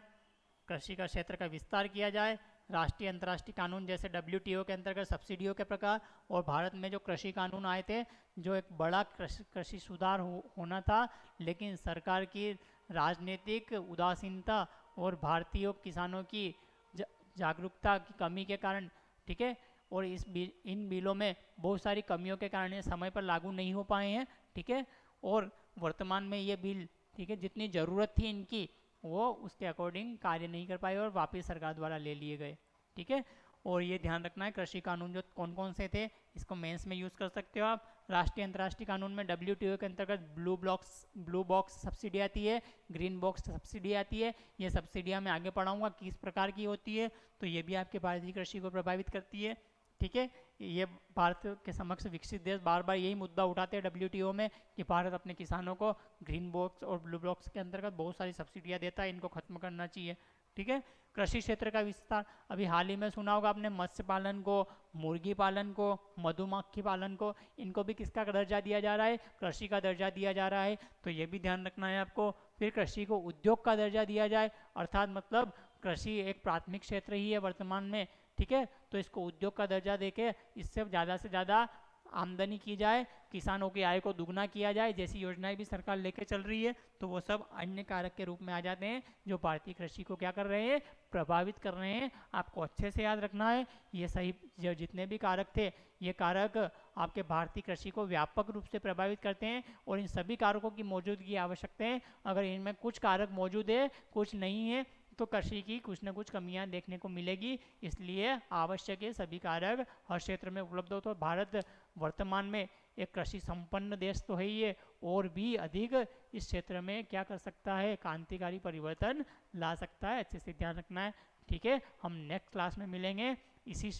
कृषि का क्षेत्र का विस्तार किया जाए, राष्ट्रीय अंतर्राष्ट्रीय कानून जैसे WTO के अंतर्गत सब्सिडियों के प्रकार, और भारत में जो कृषि कानून आए थे जो एक बड़ा कृषि सुधार होना था, लेकिन सरकार की राजनीतिक उदासीनता और भारतीय किसानों की जागरूकता की कमी के कारण, ठीक है, और इन बिलों में बहुत सारी कमियों के कारण ये समय पर लागू नहीं हो पाए हैं, ठीक है। और वर्तमान में ये बिल, ठीक है, जितनी ज़रूरत थी इनकी वो उसके अकॉर्डिंग कार्य नहीं कर पाए और वापस सरकार द्वारा ले लिए गए, ठीक है। और ये ध्यान रखना है कृषि कानून जो कौन कौन से थे, इसको मेंस में यूज़ कर सकते हो आप। राष्ट्रीय अंतर्राष्ट्रीय कानून में WTO के अंतर्गत ब्लू बॉक्स सब्सिडी आती है, ग्रीन बॉक्स सब्सिडी आती है। ये सब्सिडियाँ मैं आगे पढ़ाऊँगा किस प्रकार की होती है, तो ये भी आपके भारतीय कृषि को प्रभावित करती है, ठीक है। ये भारत के समक्ष विकसित देश बार बार यही मुद्दा उठाते हैं WTO में कि भारत अपने किसानों को ग्रीन बॉक्स और ब्लू बॉक्स के अंतर्गत बहुत सारी सब्सिडियाँ देता है, इनको खत्म करना चाहिए, ठीक है। कृषि क्षेत्र का विस्तार, अभी हाल ही में सुना होगा आपने मत्स्य पालन को, मुर्गी पालन को, मधुमक्खी पालन को, इनको भी किसका दर्जा दिया जा रहा है, कृषि का दर्जा दिया जा रहा है, तो ये भी ध्यान रखना है आपको। फिर कृषि को उद्योग का दर्जा दिया जाए, अर्थात मतलब कृषि एक प्राथमिक क्षेत्र ही है वर्तमान में, ठीक है, तो इसको उद्योग का दर्जा देके इससे ज़्यादा से ज़्यादा आमदनी की जाए, किसानों की आय को दुगना किया जाए, जैसी योजनाएं भी सरकार लेके चल रही है, तो वो सब अन्य कारक के रूप में आ जाते हैं जो भारतीय कृषि को क्या कर रहे हैं, प्रभावित कर रहे हैं। आपको अच्छे से याद रखना है, ये सही जो जितने भी कारक थे ये कारक आपके भारतीय कृषि को व्यापक रूप से प्रभावित करते हैं और इन सभी कारकों की मौजूदगी आवश्यकता है। अगर इनमें कुछ कारक मौजूद है कुछ नहीं है तो कृषि की कुछ न कुछ कमियां देखने को मिलेगी, इसलिए आवश्यक है सभी कारक हर क्षेत्र में उपलब्ध हो। तो भारत वर्तमान में एक कृषि संपन्न देश तो है ही है, और भी अधिक इस क्षेत्र में क्या कर सकता है, क्रांतिकारी परिवर्तन ला सकता है, अच्छे से ध्यान रखना है, ठीक है। हम नेक्स्ट क्लास में मिलेंगे इसी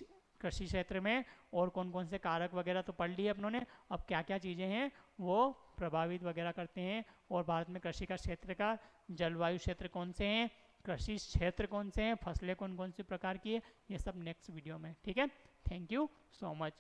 कृषि क्षेत्र में, और कौन कौन से कारक वगैरह तो पढ़ लिए अपनों ने, अब क्या क्या चीज़ें हैं वो प्रभावित वगैरह करते हैं, और भारत में कृषि का क्षेत्र का जलवायु क्षेत्र कौन से हैं, कृषि क्षेत्र कौन से हैं, फसलें कौन कौन सी प्रकार की है, ये सब नेक्स्ट वीडियो में, ठीक है। Thank you so much.